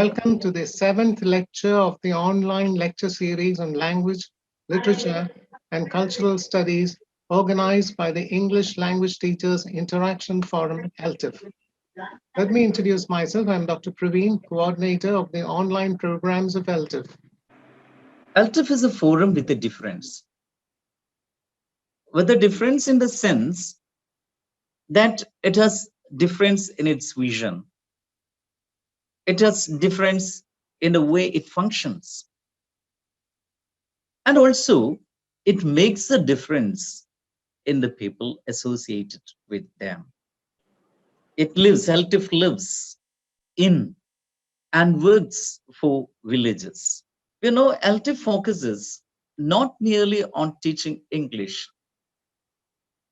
Welcome to the seventh lecture of the online lecture series on language, literature, and cultural studies organized by the English Language Teachers Interaction Forum, ELTIF. Let me introduce myself. I'm Dr. Praveen, coordinator of the online programs of ELTIF. ELTIF is a forum with a difference. With a difference in the sense that it has difference in its vision. It has difference in the way it functions. And also, it makes a difference in the people associated with them. ELTIF lives in and works for villages. ELTIF focuses not merely on teaching English,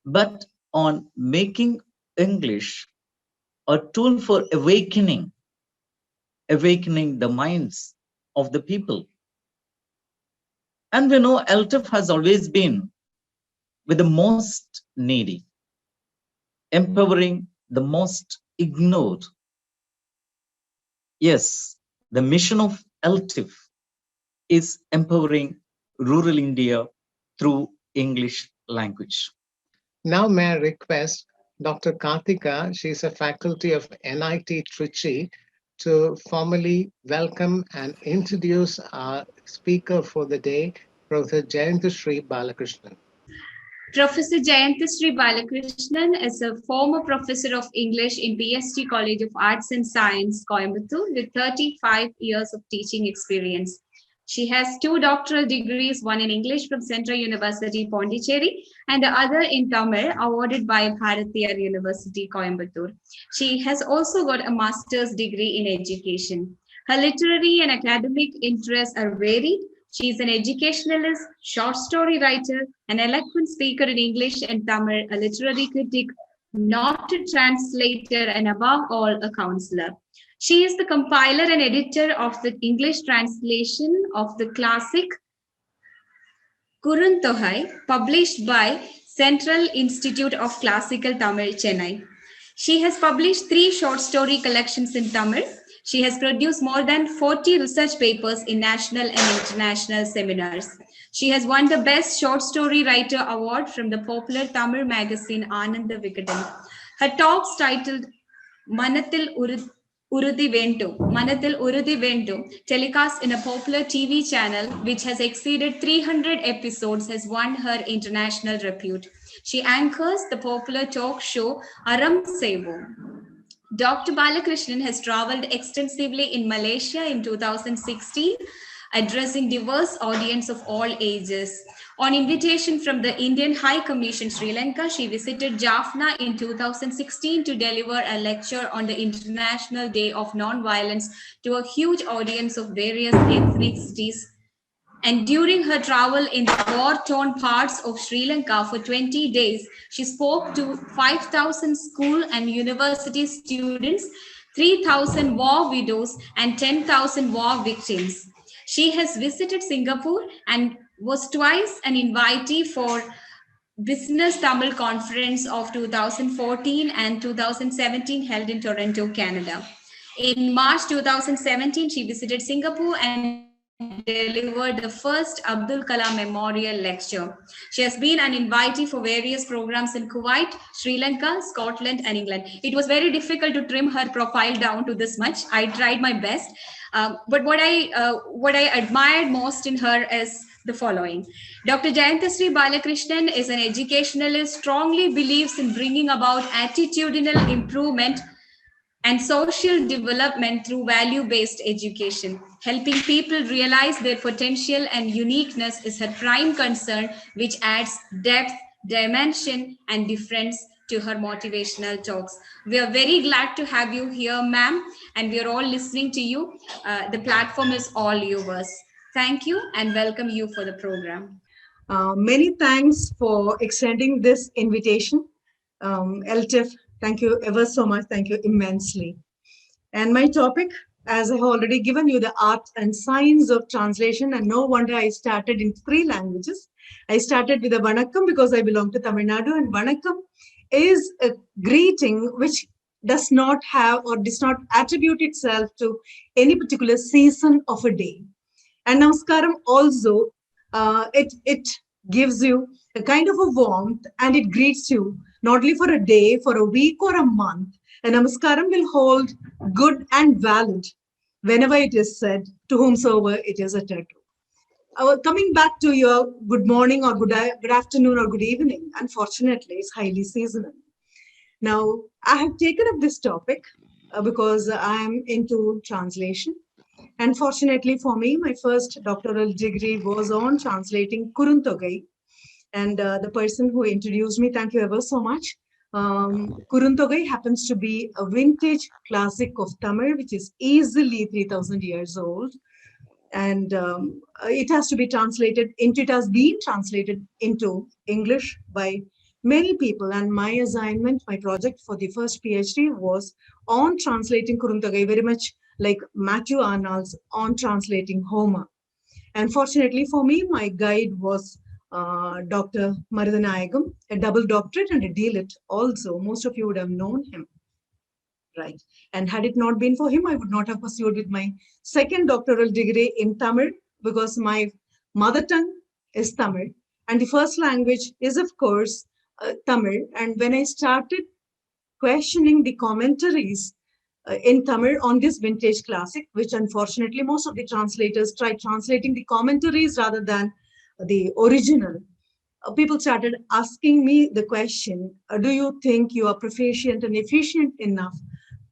but on making English a tool for awakening the minds of the people. And ELTIF has always been with the most needy, empowering the most ignored. Yes, the mission of ELTIF is empowering rural India through English language. Now may I request Dr. Karthika, she's a faculty of NIT Trichy, to formally welcome and introduce our speaker for the day, Professor Jayanthasri Balakrishnan. Professor Jayanthasri Balakrishnan is a former professor of English in PST College of Arts and Science, Coimbatore, with 35 years of teaching experience. She has 2 doctoral degrees, one in English from Central University, Pondicherry, and the other in Tamil, awarded by Bharatiyar University, Coimbatore. She has also got a master's degree in education. Her literary and academic interests are varied. She is an educationalist, short story writer, an eloquent speaker in English and Tamil, a literary critic, not a translator, and above all, a counselor. She is the compiler and editor of the English translation of the classic Kuruntogai, published by Central Institute of Classical Tamil, Chennai. She has published 3 short story collections in Tamil. She has produced more than 40 research papers in national and international seminars. She has won the Best Short Story Writer Award from the popular Tamil magazine Ananda Vikadam. Her talks titled Manathil Urudhi Ventu, telecast in a popular TV channel which has exceeded 300 episodes, has won her international repute. She anchors the popular talk show Aram Sevo. Dr. Balakrishnan has traveled extensively in Malaysia in 2016, addressing diverse audience of all ages. On invitation from the Indian High Commission Sri Lanka, she visited Jaffna in 2016 to deliver a lecture on the International Day of Non-Violence to a huge audience of various ethnicities. And during her travel in the war-torn parts of Sri Lanka for 20 days, she spoke to 5,000 school and university students, 3,000 war widows, and 10,000 war victims. She has visited Singapore and was twice an invitee for Business Tamil Conference of 2014 and 2017 held in Toronto, Canada. In March 2017, she visited Singapore and delivered the first Abdul Kalam Memorial Lecture. She has been an invitee for various programs in Kuwait, Sri Lanka, Scotland, and England. It was very difficult to trim her profile down to this much. I tried my best. But what I admired most in her is the following. Dr. Jayanthasri Balakrishnan is an educationalist, strongly believes in bringing about attitudinal improvement and social development through value-based education. Helping people realize their potential and uniqueness is her prime concern, which adds depth, dimension, and difference to her motivational talks. We are very glad to have you here, ma'am, and we are all listening to you. The platform is all yours. Thank you and welcome you for the program. Many thanks for extending this invitation. ELTIF, thank you ever so much. Thank you immensely. And my topic, as I have already given you, the art and science of translation, and no wonder I started in 3 languages. I started with a Vanakkam because I belong to Tamil Nadu, and Vanakkam is a greeting which does not have or does not attribute itself to any particular season of a day. And namaskaram also, it gives you a kind of a warmth, and it greets you not only for a day, for a week or a month. And namaskaram will hold good and valid whenever it is said to whomsoever it is uttered to. Coming back to your good morning or good afternoon or good evening, unfortunately, it's highly seasonal. Now, I have taken up this topic because I am into translation. And fortunately for me, my first doctoral degree was on translating Kuruntogai. And the person who introduced me, thank you ever so much. Kuruntogai happens to be a vintage classic of Tamil, which is easily 3,000 years old. And it has been translated into English by many people. And my assignment, my project for the first PhD was on translating Kuruntagai, very much like Matthew Arnold's on translating Homer. And fortunately for me, my guide was Dr. Marudanayagam, a double doctorate and a D.Litt also. Most of you would have known him. Right. And had it not been for him, I would not have pursued with my second doctoral degree in Tamil, because my mother tongue is Tamil. And the first language is, of course, Tamil. And when I started questioning the commentaries in Tamil on this vintage classic, which unfortunately most of the translators tried translating the commentaries rather than the original, people started asking me the question, do you think you are proficient and efficient enough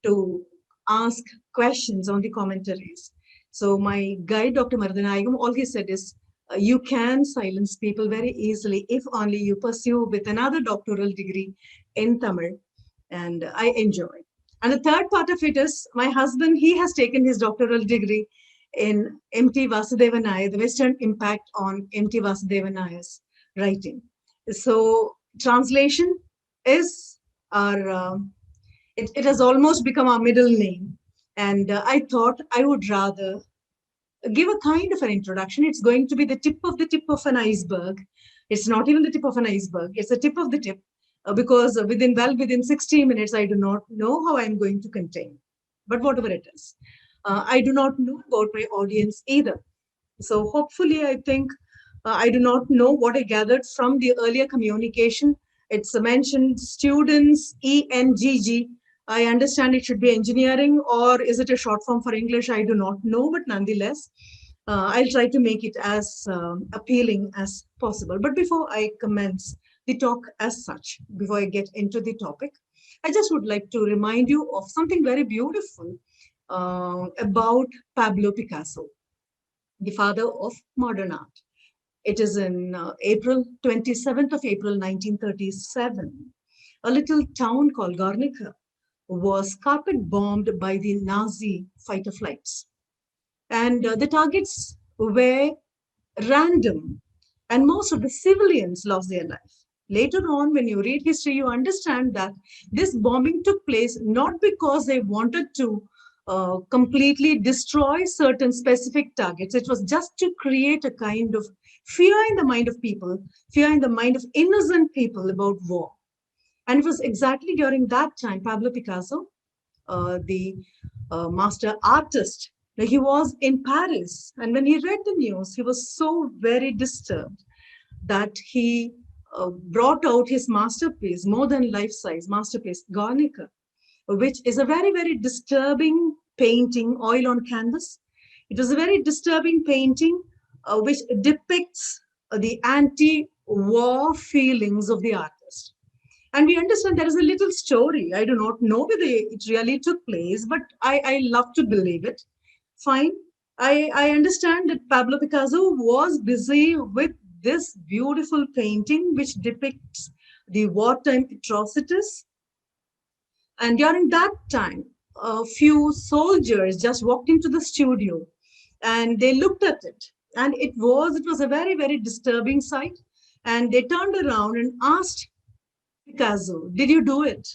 to ask questions on the commentaries? So my guide, Dr. Marudanayagam, all he said is, you can silence people very easily if only you pursue with another doctoral degree in Tamil. And I enjoy. And the third part of it is, my husband, he has taken his doctoral degree in M.T. Vasudevan Nair, the Western impact on M.T. Vasudevan Nair's writing. So translation is our, it has almost become our middle name. And I thought I would rather give a kind of an introduction. It's going to be the tip of an iceberg. It's not even the tip of an iceberg. It's the tip of the tip, because within 60 minutes, I do not know how I'm going to contain. But whatever it is, I do not know about my audience either. So hopefully, I think I do not know what I gathered from the earlier communication. It's mentioned students, ENGG. I understand it should be engineering, or is it a short form for English? I do not know, but nonetheless, I'll try to make it as appealing as possible. But before I commence the talk as such, before I get into the topic, I just would like to remind you of something very beautiful about Pablo Picasso, the father of modern art. It is in 27th of April, 1937, a little town called Guernica was carpet bombed by the Nazi fighter flights. And the targets were random, and most of the civilians lost their life. Later on, when you read history, you understand that this bombing took place not because they wanted to completely destroy certain specific targets. It was just to create a kind of fear in the mind of people, fear in the mind of innocent people about war. And it was exactly during that time, Pablo Picasso, the master artist, he was in Paris. And when he read the news, he was so very disturbed that he brought out his masterpiece, more than life-size masterpiece, Guernica, which is a very, very disturbing painting, oil on canvas. It was a very disturbing painting which depicts the anti-war feelings of the artist. And we understand there is a little story. I do not know whether it really took place, but I love to believe it. Fine. I understand that Pablo Picasso was busy with this beautiful painting, which depicts the wartime atrocities. And during that time, a few soldiers just walked into the studio and they looked at it. And it was a very, very disturbing sight. And they turned around and asked Picasso, did you do it?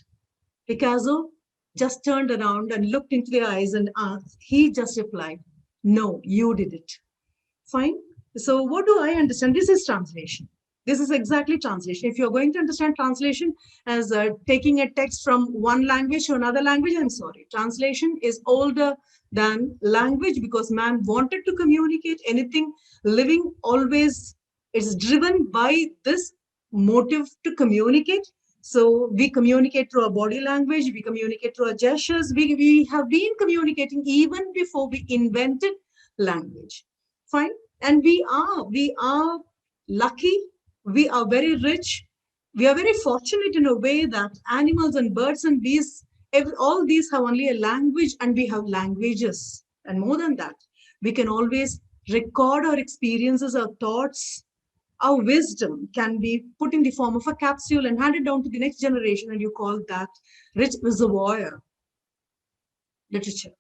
Picasso just turned around and looked into their eyes and asked. He just replied, no, you did it. Fine. So what do I understand? This is translation. This is exactly translation. If you're going to understand translation as taking a text from one language to another language, I'm sorry. Translation is older than language because man wanted to communicate. Anything living always is driven by this motive to communicate. So we communicate through our body language, we communicate through our gestures. We have been communicating even before we invented language. Fine. And we are lucky, we are very rich, we are very fortunate in a way that animals and birds and bees, all these have only a language, and we have languages. And more than that, we can always record our experiences, our thoughts, our wisdom can be put in the form of a capsule and handed down to the next generation, and you call that rich reservoir literature.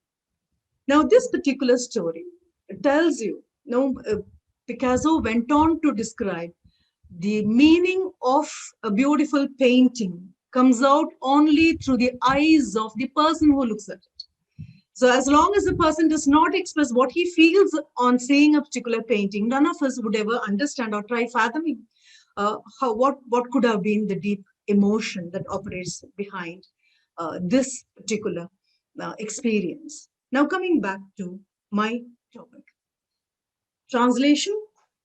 Now, this particular story tells you, Picasso went on to describe the meaning of a beautiful painting comes out only through the eyes of the person who looks at it. So as long as the person does not express what he feels on seeing a particular painting, none of us would ever understand or try fathoming what could have been the deep emotion that operates behind this particular experience. Now coming back to my topic. Translation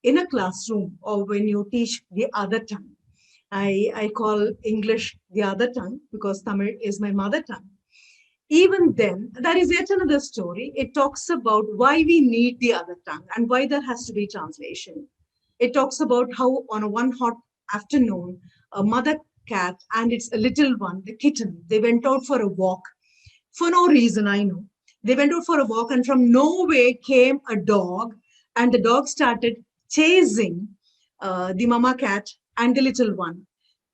in a classroom or when you teach the other tongue. I call English the other tongue because Tamil is my mother tongue. Even then, that is yet another story. It talks about why we need the other tongue and why there has to be translation. It talks about how on a one hot afternoon, a mother cat and its little one, the kitten, they went out for a walk. For no reason, I know. They went out for a walk and from nowhere came a dog, and the dog started chasing the mama cat and the little one.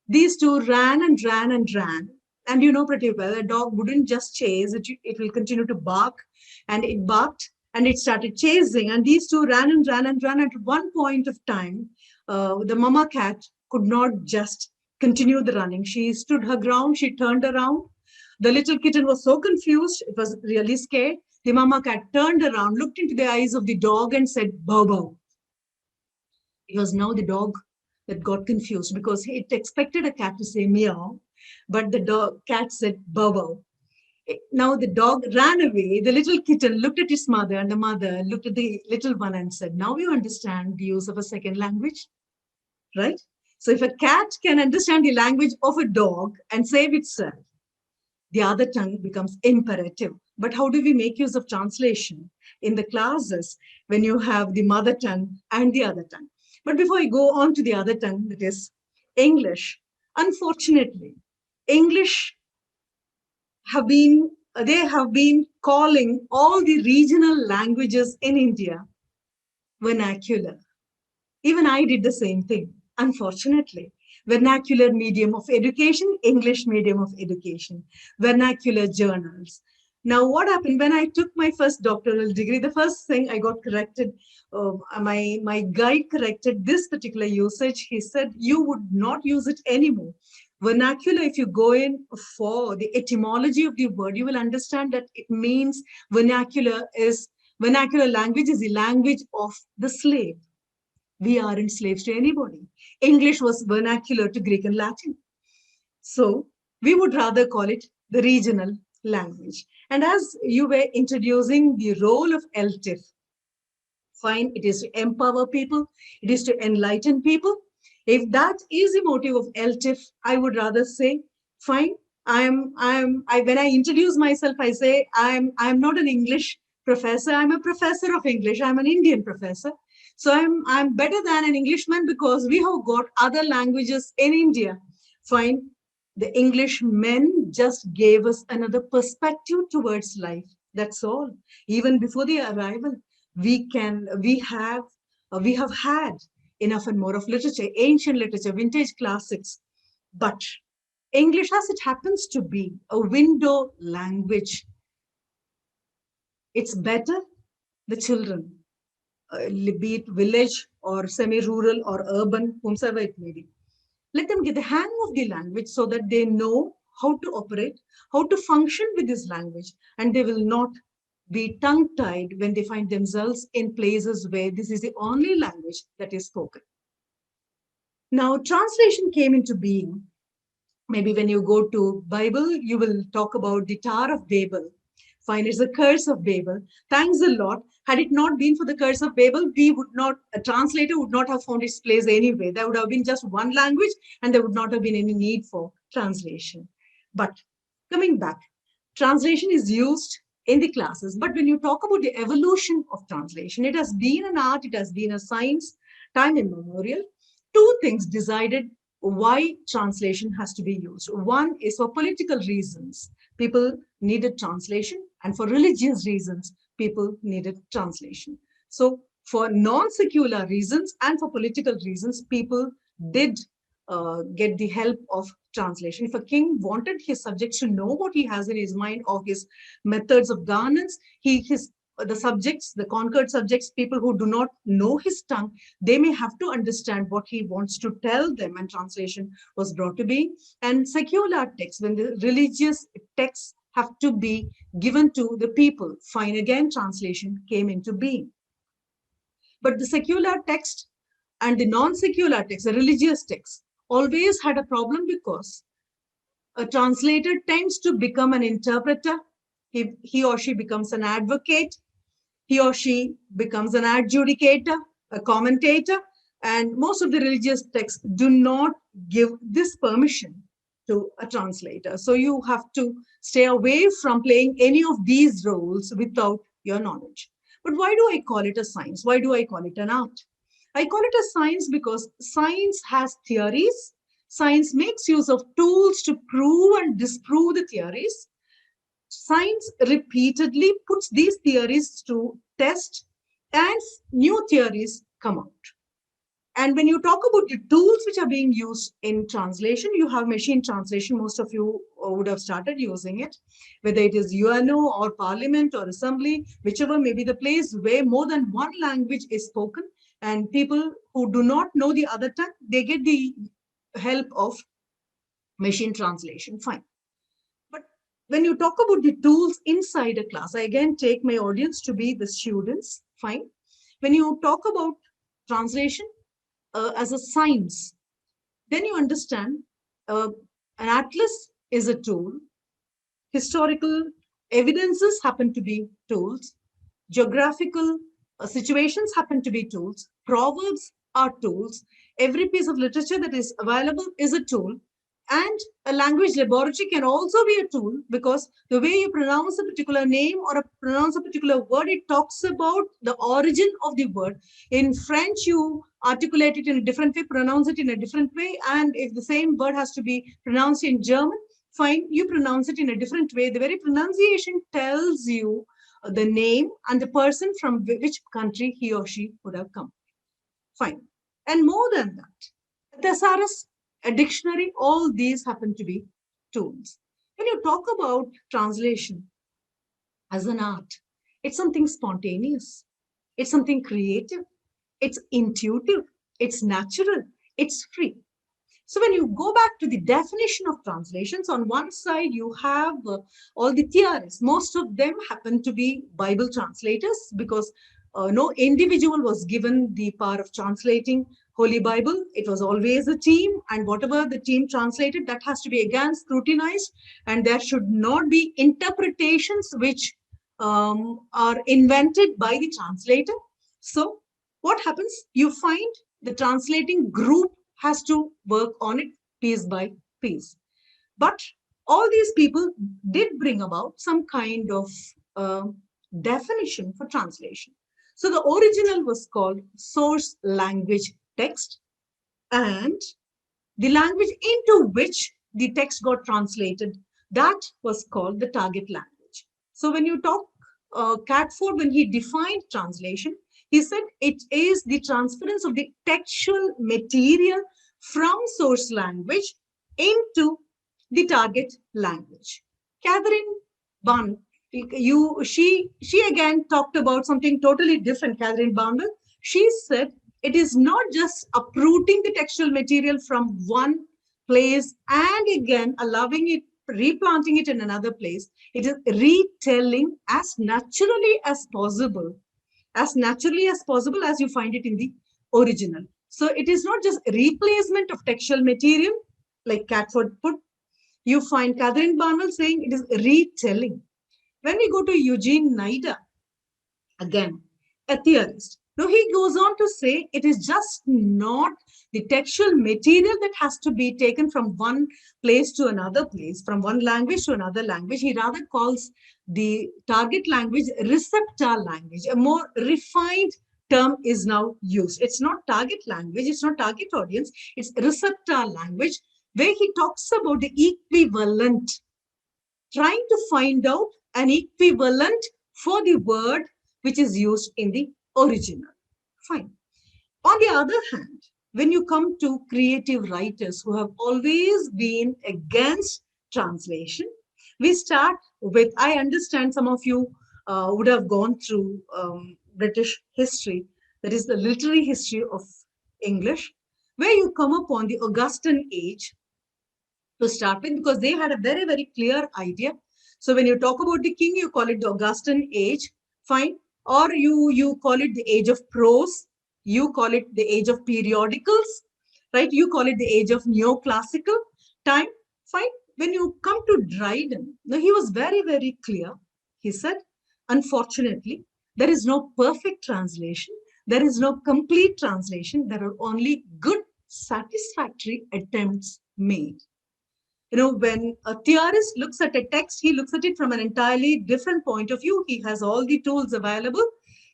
These two ran and ran and ran. And you know pretty well, a dog wouldn't just chase, it will continue to bark. And it barked and it started chasing. And these two ran and ran and ran. At one point of time, the mama cat could not just continue the running. She stood her ground, she turned around. The little kitten was so confused, it was really scared. The mama cat turned around, looked into the eyes of the dog and said, bow bow. It was now the dog that got confused because it expected a cat to say meow, but the cat said bow bow. Now the dog ran away. The little kitten looked at his mother and the mother looked at the little one and said, now you understand the use of a second language, right? So if a cat can understand the language of a dog and save itself, the other tongue becomes imperative. But how do we make use of translation in the classes when you have the mother tongue and the other tongue? But before I go on to the other tongue, that is English, unfortunately, English they have been calling all the regional languages in India vernacular. Even I did the same thing, unfortunately. Vernacular medium of education, English medium of education, vernacular journals. Now, what happened when I took my first doctoral degree? The first thing I got corrected, my guide corrected this particular usage. He said, you would not use it anymore. Vernacular, if you go in for the etymology of the word, you will understand that it means vernacular language is the language of the slave. We aren't slaves to anybody. English was vernacular to Greek and Latin. So we would rather call it the regional language. And as you were introducing the role of LTIF, fine, it is to empower people, it is to enlighten people. If that is the motive of LTIF, I would rather say, fine, when I introduce myself, I say, I'm not an English professor, I'm a professor of English, I'm an Indian professor. So I'm better than an Englishman because we have got other languages in India. Fine. The Englishmen just gave us another perspective towards life. That's all. Even before the arrival, we have had enough and more of literature, ancient literature, vintage classics. But English, as it happens to be a window language, it's better the children, be it village or semi-rural or urban, whomsoever it may be. Let them get the hang of the language so that they know how to operate, how to function with this language, and they will not be tongue-tied when they find themselves in places where this is the only language that is spoken. Now, translation came into being. Maybe when you go to Bible, you will talk about the Tower of Babel. Fine, it's the curse of Babel. Thanks a lot. Had it not been for the curse of Babel, a translator would not have found its place anyway. There would have been just one language and there would not have been any need for translation. But coming back, translation is used in the classes. But when you talk about the evolution of translation, it has been an art, it has been a science, time immemorial. Two things decided why translation has to be used. One is for political reasons. People needed translation, and for religious reasons, people needed translation. So for non-secular reasons and for political reasons, people did get the help of translation. If a king wanted his subjects to know what he has in his mind or his methods of governance, the subjects, the conquered subjects, people who do not know his tongue, they may have to understand what he wants to tell them, and translation was brought to be. And secular texts, when the religious texts have to be given to the people, fine, again, translation came into being. But the secular text and the non-secular text, the religious text, always had a problem because a translator tends to become an interpreter. He or she becomes an advocate. He or she becomes an adjudicator, a commentator, and most of the religious texts do not give this permission to a translator. So you have to stay away from playing any of these roles without your knowledge. But why do I call it a science? Why do I call it an art? I call it a science because science has theories. Science makes use of tools to prove and disprove the theories. Science repeatedly puts these theories to test and new theories come out. And when you talk about the tools which are being used in translation, you have machine translation. Most of you would have started using it, whether it is UNO or Parliament or Assembly, whichever may be the place where more than one language is spoken, and people who do not know the other tongue, they get the help of machine translation. Fine. But when you talk about the tools inside a class, I again take my audience to be the students. Fine. When you talk about translation as a science, then you understand an atlas is a tool. Historical evidences happen to be tools. Geographical situations happen to be tools. Proverbs are tools. Every piece of literature that is available is a tool. And a language laboratory can also be a tool, because the way you pronounce a particular name or pronounce a particular word, it talks about the origin of the word. In French, you articulate it in a different way, pronounce it in a different way. And if the same word has to be pronounced in German, fine, you pronounce it in a different way. The very pronunciation tells you the name and the person from which country he or she would have come. Fine. And more than that, thesaurus, a dictionary, all these happen to be tools. When you talk about translation as an art, it's something spontaneous, it's something creative, it's intuitive, it's natural, it's free. So when you go back to the definition of translations, on one side you have all the theorists. Most of them happen to be Bible translators, because no individual was given the power of translating Holy Bible. It was always a team, and whatever the team translated, that has to be again scrutinized, and there should not be interpretations which are invented by the translator. So what happens? You find the translating group has to work on it piece by piece. But all these people did bring about some kind of definition for translation. So the original was called source language text, and the language into which the text got translated, that was called the target language. So when you talk, Catford, when he defined translation, he said it is the transference of the textual material from source language into the target language. Catherine Barnett, she again talked about something totally different. Catherine Barnett, she said it is not just uprooting the textual material from one place and again allowing it, replanting it in another place. It is retelling as naturally as possible as you find it in the original. So it is not just replacement of textual material, like Catford put. You find Catherine Barnwell saying it is retelling. When we go to Eugene Nida, again, a theorist. Now he goes on to say it is just not the textual material that has to be taken from one place to another place, from one language to another language. He rather calls the target language receptor language. A more refined term is now used. It's not target language, it's not target audience, it's receptor language, where he talks about the equivalent, trying to find out an equivalent for the word which is used in the original. Fine. On the other hand, when you come to creative writers who have always been against translation, we start with, I understand some of you would have gone through British history, that is the literary history of English, where you come upon the Augustan age to start with, because they had a very, very clear idea. So when you talk about the king, you call it the Augustan age, fine. Or you call it the age of prose, you call it the age of periodicals, right? You call it the age of neoclassical time, fine. When you come to Dryden, now he was very, very clear. He said, unfortunately, there is no perfect translation. There is no complete translation. There are only good, satisfactory attempts made. You know, when a theorist looks at a text, he looks at it from an entirely different point of view. He has all the tools available.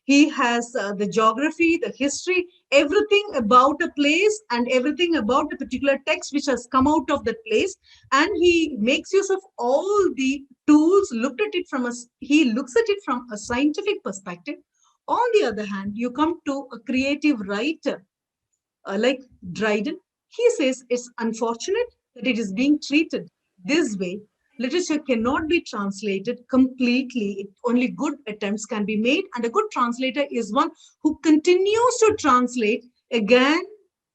He has the geography, the history, everything about a place and everything about a particular text which has come out of that place. And he makes use of all the tools, he looks at it from a scientific perspective. On the other hand, you come to a creative writer like Dryden. He says it's unfortunate that it is being treated this way. Literature cannot be translated completely. Only good attempts can be made. And a good translator is one who continues to translate again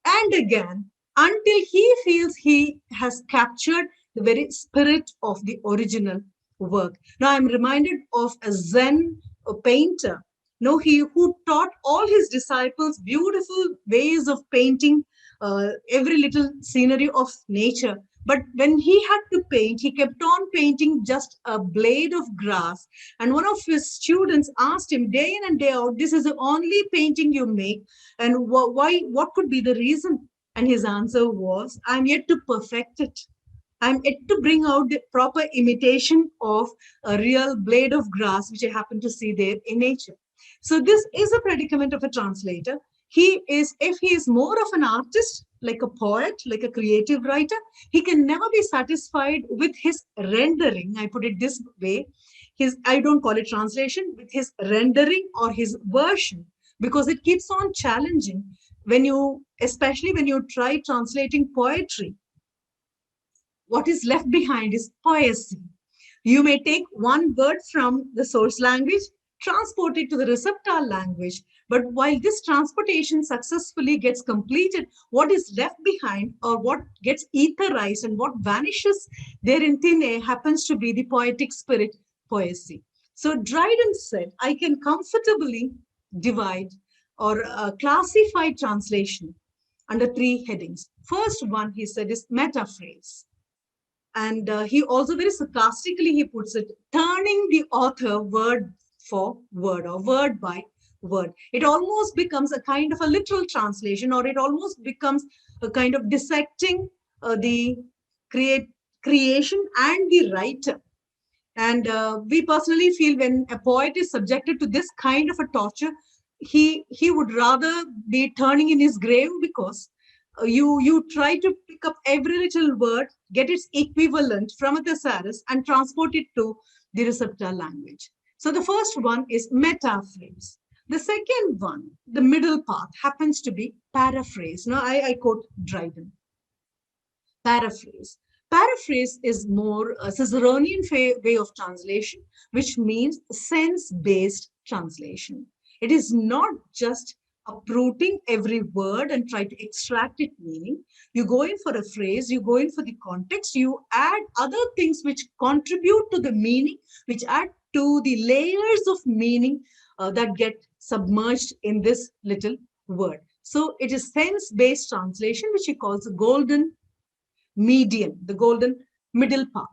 and again until he feels he has captured the very spirit of the original work. Now, I'm reminded of a Zen painter. No, he who taught all his disciples beautiful ways of painting every little scenery of nature. But when he had to paint, he kept on painting just a blade of grass. And one of his students asked him day in and day out, this is the only painting you make. And why? What could be the reason? And his answer was, I'm yet to perfect it. I'm yet to bring out the proper imitation of a real blade of grass, which I happen to see there in nature. So this is a predicament of a translator. If he is more of an artist, like a poet, like a creative writer, he can never be satisfied with his rendering. I put it this way. I don't call it translation, with his rendering or his version, because it keeps on challenging especially when you try translating poetry. What is left behind is poesy. You may take one word from the source language, transport it to the receptor language. But while this transportation successfully gets completed, what is left behind or what gets etherized and what vanishes there in thin air happens to be the poetic spirit, poesy. So Dryden said, I can comfortably divide or classify translation under three headings. First one, he said, is metaphrase. And he also very sarcastically, he puts it, turning the author word for word or word by word. It almost becomes a kind of a literal translation, or it almost becomes a kind of dissecting the creation and the writer. And we personally feel when a poet is subjected to this kind of a torture, he would rather be turning in his grave, because you try to pick up every little word, get its equivalent from a thesaurus and transport it to the receptor language. So the first one is metaphrase. The second one, the middle part, happens to be paraphrase. Now I quote Dryden. Paraphrase. Paraphrase is more a Ciceronian way of translation, which means sense-based translation. It is not just uprooting every word and try to extract its meaning. You go in for a phrase, you go in for the context, you add other things which contribute to the meaning, which add to the layers of meaning that get submerged in this little word. So it is sense-based translation, which he calls the golden median, the golden middle path,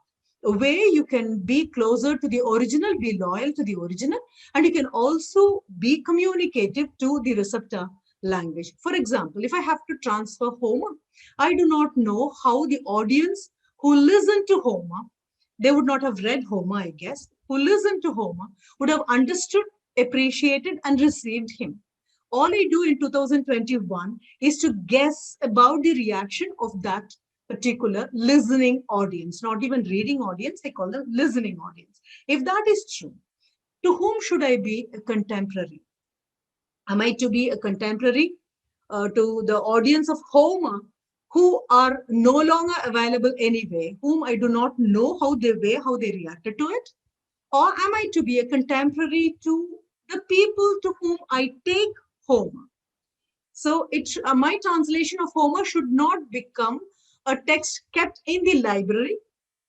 where you can be closer to the original, be loyal to the original, and you can also be communicative to the receptor language. For example, if I have to transfer Homer, I do not know how the audience who listen to Homer, they would not have read Homer, I guess, who listened to Homer would have understood, appreciated, and received him. All I do in 2021 is to guess about the reaction of that particular listening audience, not even reading audience, I call them listening audience. If that is true, to whom should I be a contemporary? Am I to be a contemporary to the audience of Homer, who are no longer available anyway, whom I do not know how they were, how they reacted to it? Or am I to be a contemporary to the people to whom I take Homer? So my translation of Homer should not become a text kept in the library,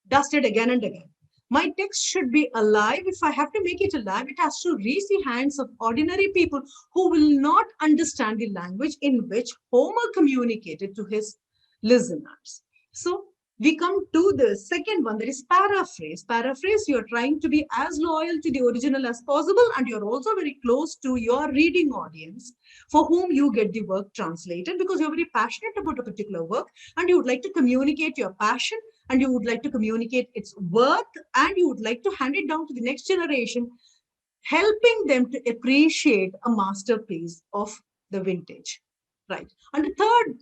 dusted again and again. My text should be alive. If I have to make it alive, it has to reach the hands of ordinary people who will not understand the language in which Homer communicated to his listeners. So we come to the second one, that is paraphrase. Paraphrase, you're trying to be as loyal to the original as possible, and you're also very close to your reading audience for whom you get the work translated, because you're very passionate about a particular work and you would like to communicate your passion, and you would like to communicate its worth, and you would like to hand it down to the next generation, helping them to appreciate a masterpiece of the vintage. Right. And the third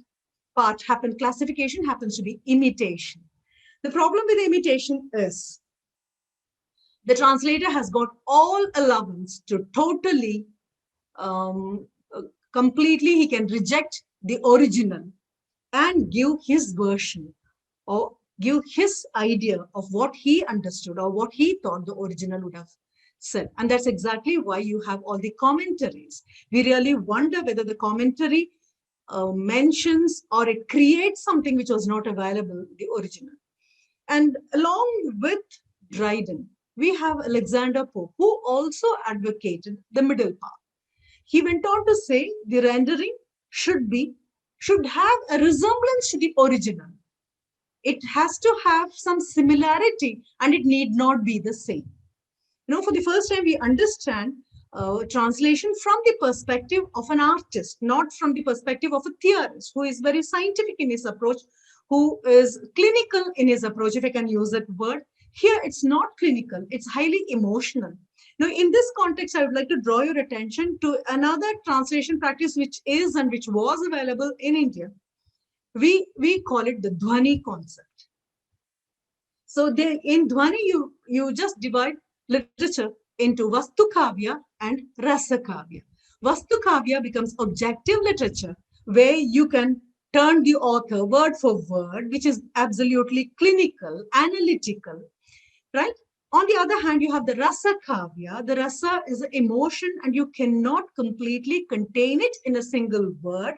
classification happens to be imitation. The problem with imitation is the translator has got all allowance to totally, completely, he can reject the original and give his version or give his idea of what he understood or what he thought the original would have said. And that's exactly why you have all the commentaries. We really wonder whether the commentary mentions or it creates something which was not available in the original. And along with Dryden, we have Alexander Pope, who also advocated the middle path. He went on to say the rendering should have a resemblance to the original. It has to have some similarity and it need not be the same. For the first time, we understand translation from the perspective of an artist, not from the perspective of a theorist who is very scientific in his approach, who is clinical in his approach, if I can use that word. Here, it's not clinical, it's highly emotional. Now, in this context, I would like to draw your attention to another translation practice which is and which was available in India. We call it the Dhwani concept. So in Dhwani, you just divide literature into Vastu Kavya and Rasa Kavya. Vastu Kavya becomes objective literature where you can turn the author word for word, which is absolutely clinical, analytical, right? On the other hand, you have the Rasa Kavya. The Rasa is an emotion and you cannot completely contain it in a single word,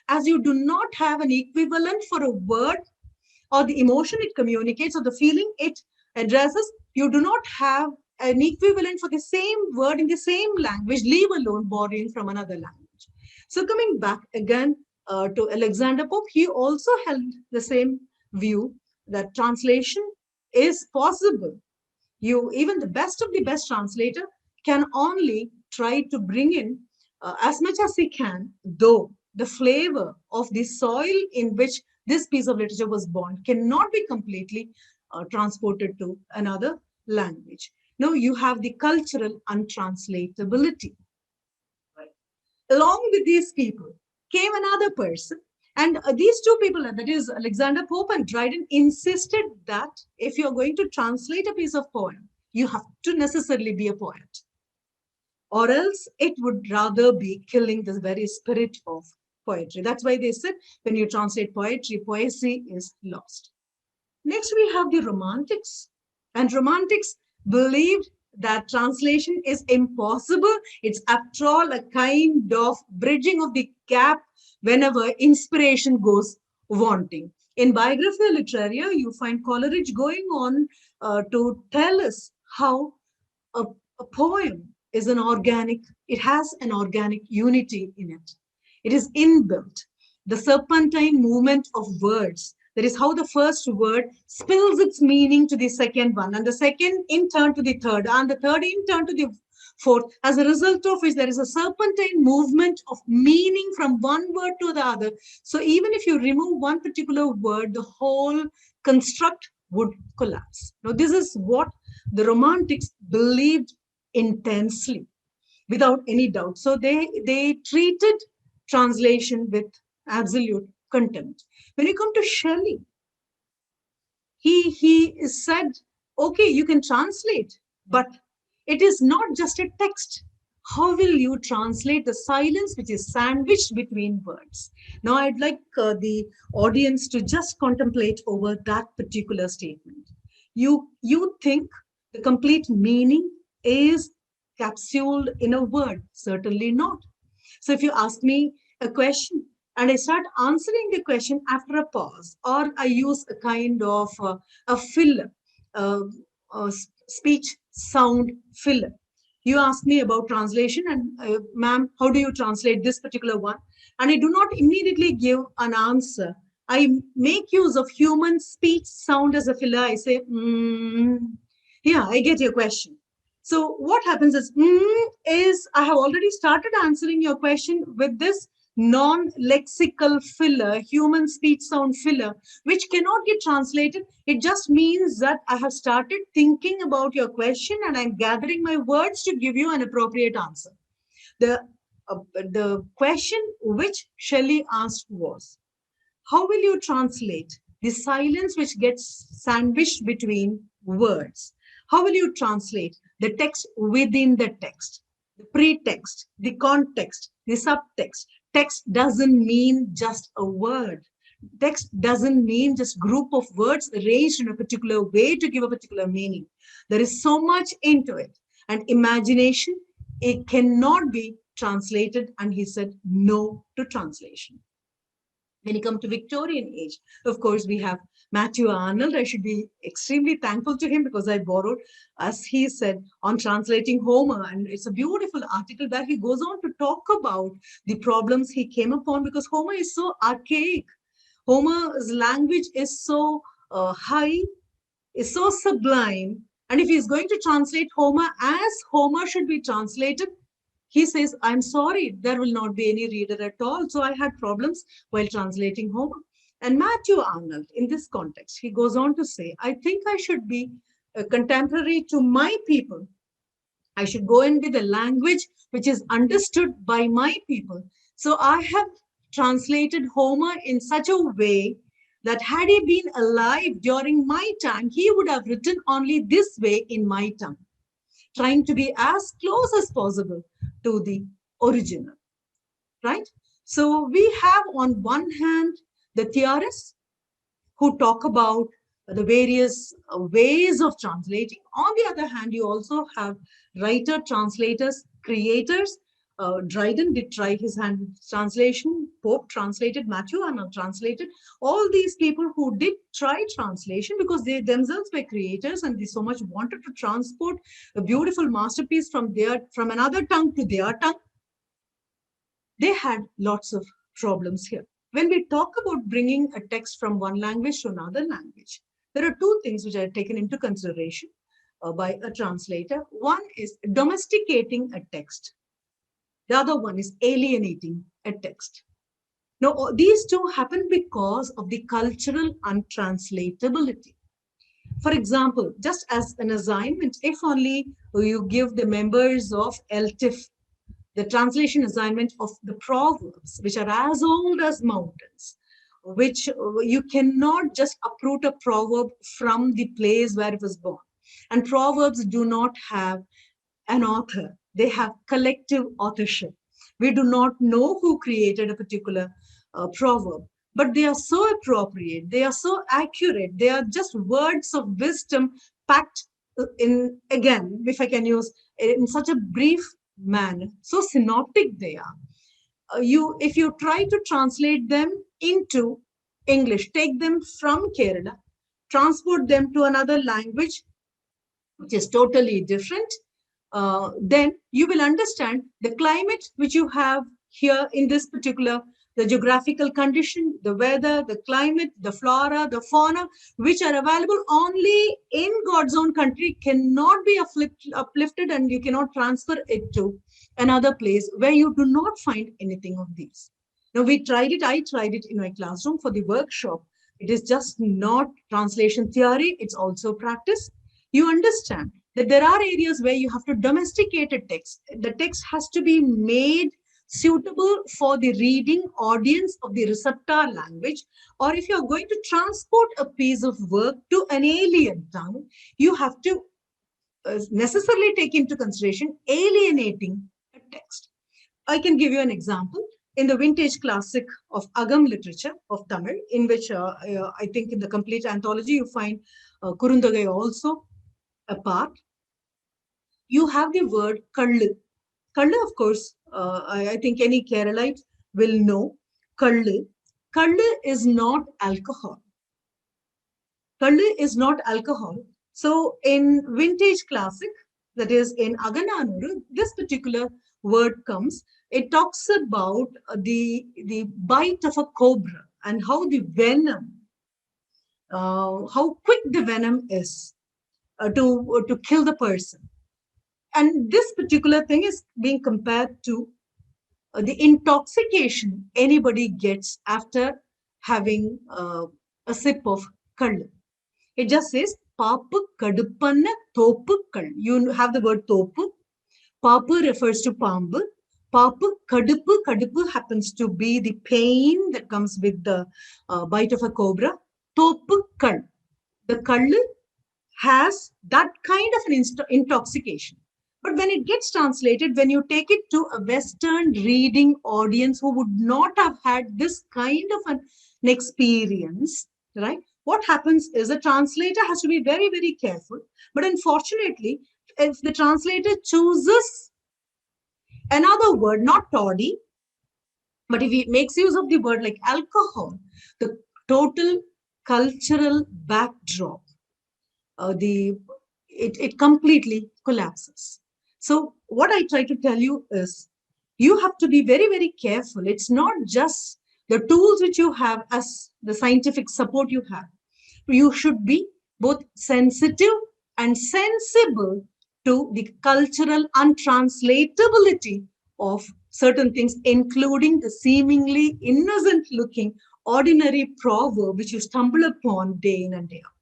as you do not have an equivalent for a word or the emotion it communicates or the feeling it addresses. You do not have an equivalent for the same word in the same language, leave alone borrowing from another language. So coming back again to Alexander Pope, he also held the same view that translation is possible. Even the best of the best translator can only try to bring in as much as he can, though the flavor of the soil in which this piece of literature was born cannot be completely transported to another language. No, you have the cultural untranslatability. Right. Along with these people came another person, and these two people, that is Alexander Pope and Dryden, insisted that if you're going to translate a piece of poem, you have to necessarily be a poet, or else it would rather be killing the very spirit of poetry. That's why they said when you translate poetry, poesy is lost. Next, we have the Romantics, and Romantics believed that translation is impossible. It's after all a kind of bridging of the gap whenever inspiration goes wanting. In Biographia Literaria, you find Coleridge going on to tell us how a poem is an organic, it has an organic unity in it. It is inbuilt. The serpentine movement of words. That is how the first word spills its meaning to the second one, and the second in turn to the third, and the third in turn to the fourth. As a result of which, there is a serpentine movement of meaning from one word to the other. So even if you remove one particular word, the whole construct would collapse. Now, this is what the Romantics believed intensely, without any doubt. So they treated translation with absolute contempt. When you come to Shelley, he said, okay, you can translate, but it is not just a text. How will you translate the silence which is sandwiched between words? Now, I'd like the audience to just contemplate over that particular statement. You think the complete meaning is capsuled in a word? Certainly not. So if you ask me a question and I start answering the question after a pause, or I use a kind of a filler, speech sound filler. You ask me about translation and ma'am, how do you translate this particular one? And I do not immediately give an answer. I make use of human speech sound as a filler. I say, yeah, I get your question. So what happens is I have already started answering your question with this non-lexical filler, human speech sound filler, which cannot get translated. It just means that I have started thinking about your question and I'm gathering my words to give you an appropriate answer. The question which Shelley asked was, how will you translate the silence which gets sandwiched between words? How will you translate the text within the text, the pretext, the context, the subtext? Text doesn't mean just a word. Text doesn't mean just group of words arranged in a particular way to give a particular meaning. There is so much into it. And imagination, it cannot be translated. And he said no to translation. When you come to Victorian age, of course, we have Matthew Arnold. I should be extremely thankful to him because I borrowed, as he said, on translating Homer. And it's a beautiful article where he goes on to talk about the problems he came upon because Homer is so archaic. Homer's language is so high, is so sublime. And if he's going to translate Homer as Homer should be translated, he says, I'm sorry, there will not be any reader at all. So I had problems while translating Homer. And Matthew Arnold, in this context, he goes on to say, I think I should be contemporary to my people. I should go in with a language which is understood by my people. So I have translated Homer in such a way that had he been alive during my time, he would have written only this way in my tongue, trying to be as close as possible to the original, right? So we have on one hand the theorists who talk about the various ways of translating. On the other hand, you also have writer, translators, creators. Dryden did try his hand with translation. Pope translated. Matthew Arnold translated. All these people who did try translation because they themselves were creators and they so much wanted to transport a beautiful masterpiece from another tongue to their tongue. They had lots of problems here. When we talk about bringing a text from one language to another language, there are two things which are taken into consideration by a translator. One is domesticating a text. The other one is alienating a text. Now, these two happen because of the cultural untranslatability. For example, just as an assignment, if only you give the members of LTIF the translation assignment of the Proverbs, which are as old as mountains, which you cannot just uproot a proverb from the place where it was born. And Proverbs do not have an author. They have collective authorship. We do not know who created a particular proverb, but they are so appropriate. They are so accurate. They are just words of wisdom packed in, again, if I can use, in such a brief manner. So synoptic they are. If you try to translate them into English, take them from Kerala, transport them to another language, which is totally different, then you will understand the climate which you have here in this particular, the geographical condition, the weather, the climate, the flora, the fauna, which are available only in God's own country, cannot be uplifted, and you cannot transfer it to another place where you do not find anything of these. Now, we tried it. I tried it in my classroom for the workshop. It is just not translation theory. It's also practice. You understand that there are areas where you have to domesticate a text. The text has to be made suitable for the reading audience of the receptor language. Or if you're going to transport a piece of work to an alien tongue, you have to necessarily take into consideration alienating a text. I can give you an example. In the vintage classic of Agam literature of Tamil, in which I think in the complete anthology, you find Kurundagai also a part. You have the word Kallu. Kallu, of course, I think any Keralite will know Kallu. Kallu is not alcohol. Kallu is not alcohol. So in vintage classic, that is in Agananuru, this particular word comes. It talks about the bite of a cobra and how the venom, how quick the venom is to kill the person. And this particular thing is being compared to the intoxication anybody gets after having a sip of kallu. It just says, Papu kadupanna thopu kal. You have the word thopu. Papu refers to pambu. Papu kadupu happens to be the pain that comes with the bite of a cobra. Thopu kal. The kallu has that kind of an intoxication. But when it gets translated, when you take it to a Western reading audience who would not have had this kind of an experience, right? What happens is the translator has to be very, very careful. But unfortunately, if the translator chooses another word, not toddy, but if he makes use of the word like alcohol, the total cultural backdrop, it completely collapses. So what I try to tell you is, you have to be very, very careful. It's not just the tools which you have as the scientific support you have. You should be both sensitive and sensible to the cultural untranslatability of certain things, including the seemingly innocent looking ordinary proverb which you stumble upon day in and day out.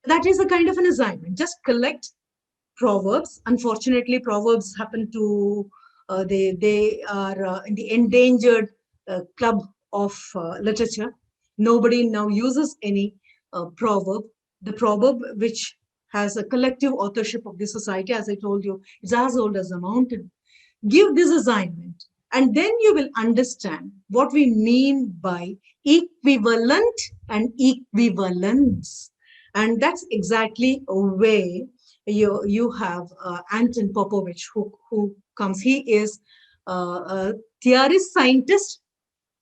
That is a kind of an assignment. Just collect proverbs. Unfortunately, proverbs happen to, they are in the endangered club of literature. Nobody now uses any proverb. The proverb which has a collective authorship of the society, as I told you, is as old as a mountain. Give this assignment, and then you will understand what we mean by equivalent and equivalence. And that's exactly where you have Anton Popovich, who comes. He is a theorist scientist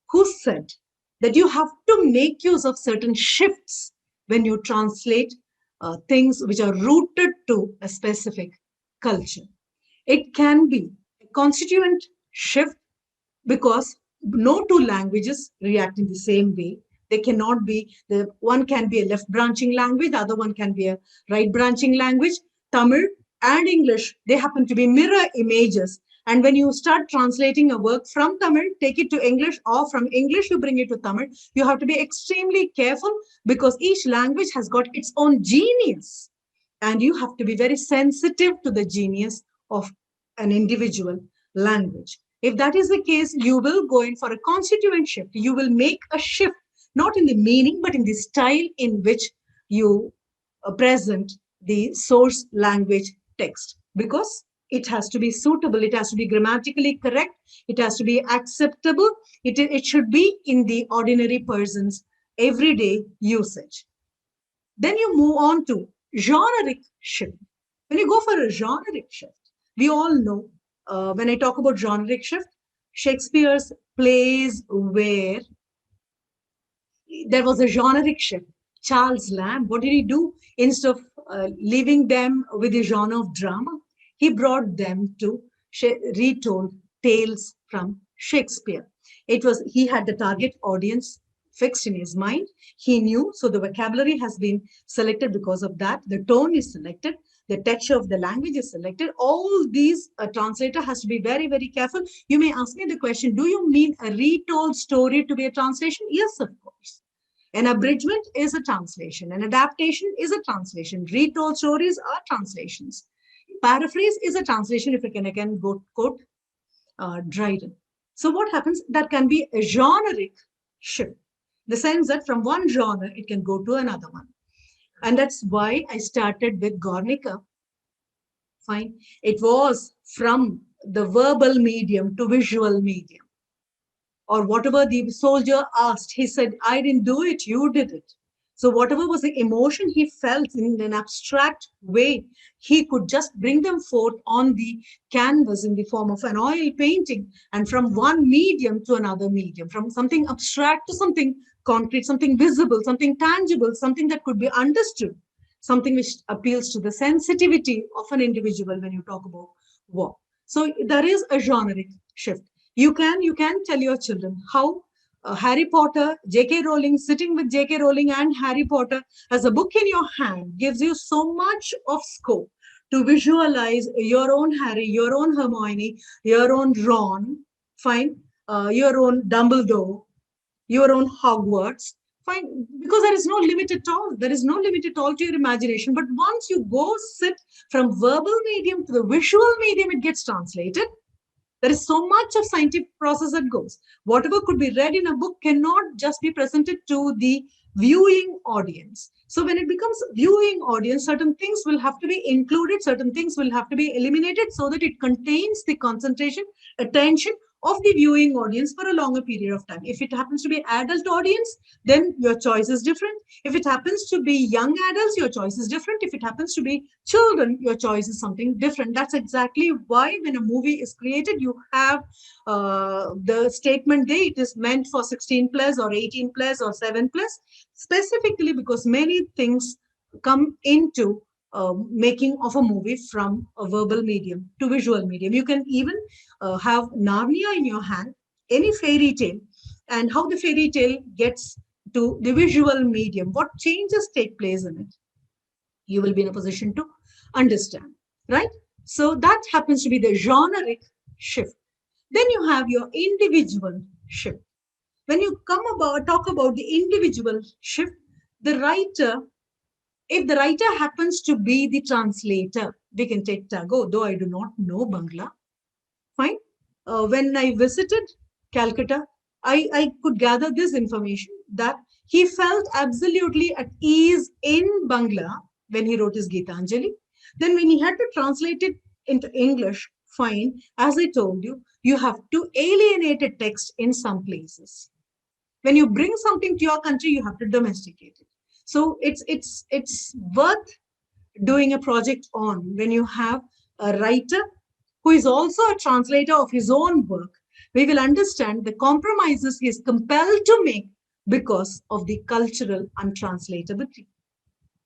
who said that you have to make use of certain shifts when you translate things which are rooted to a specific culture. It can be a constituent shift because no two languages react in the same way. They cannot be, the one can be a left branching language, the other one can be a right branching language. Tamil and English, they happen to be mirror images. And when you start translating a work from Tamil, take it to English, or from English, you bring it to Tamil, you have to be extremely careful because each language has got its own genius. And you have to be very sensitive to the genius of an individual language. If that is the case, you will go in for a constituent shift. You will make a shift, not in the meaning, but in the style in which you present the source language text, because it has to be suitable, it has to be grammatically correct, it has to be acceptable, it should be in the ordinary person's everyday usage. Then you move on to generic shift. When you go for a generic shift, we all know, when I talk about generic shift, Shakespeare's plays where there was a generic shift. Charles Lamb, what did he do? Instead of leaving them with the genre of drama, he brought them to retold tales from Shakespeare. He had the target audience fixed in his mind. He knew, so the vocabulary has been selected because of that. The tone is selected. The texture of the language is selected. All these, a translator has to be very, very careful. You may ask me the question, do you mean a retold story to be a translation? Yes, of course. An abridgment is a translation. An adaptation is a translation. Retold stories are translations. Paraphrase is a translation, if I can again quote Dryden. So what happens? That can be a generic shift. The sense that from one genre, it can go to another one. And that's why I started with Guernica. Fine. It was from the verbal medium to visual medium. Or whatever the soldier asked, he said, I didn't do it, you did it. So whatever was the emotion he felt in an abstract way, he could just bring them forth on the canvas in the form of an oil painting, and from one medium to another medium, from something abstract to something concrete, something visible, something tangible, something that could be understood, something which appeals to the sensitivity of an individual when you talk about war. So there is a generic shift. You can tell your children how Harry Potter, J.K. Rowling, sitting with J.K. Rowling and Harry Potter as a book in your hand gives you so much of scope to visualize your own Harry, your own Hermione, your own Ron, fine, your own Dumbledore, your own Hogwarts, fine, because there is no limit at all. There is no limit at all to your imagination. But once you go sit from verbal medium to the visual medium, it gets translated. There is so much of scientific process that goes. Whatever could be read in a book cannot just be presented to the viewing audience. So when it becomes viewing audience, certain things will have to be included, certain things will have to be eliminated so that it contains the concentration, attention of the viewing audience for a longer period of time. If it happens to be adult audience, then your choice is different. If it happens to be young adults, your choice is different. If it happens to be children, your choice is something different. That's exactly why when a movie is created, you have the statement there, it is meant for 16 plus or 18 plus or 7 plus, specifically because many things come into making of a movie from a verbal medium to visual medium. You can even have Narnia in your hand, any fairy tale, and how the fairy tale gets to the visual medium, what changes take place in it. You will be in a position to understand, right? So that happens to be the generic shift. Then you have your individual shift. When you talk about the individual shift, the writer, if the writer happens to be the translator, we can take Tagore, though I do not know Bangla. Fine. When I visited Calcutta, I could gather this information that he felt absolutely at ease in Bangla when he wrote his Gitanjali. Then when he had to translate it into English, fine, as I told you, you have to alienate a text in some places. When you bring something to your country, you have to domesticate it. So it's worth doing a project on when you have a writer who is also a translator of his own work. We will understand the compromises he is compelled to make because of the cultural untranslatability.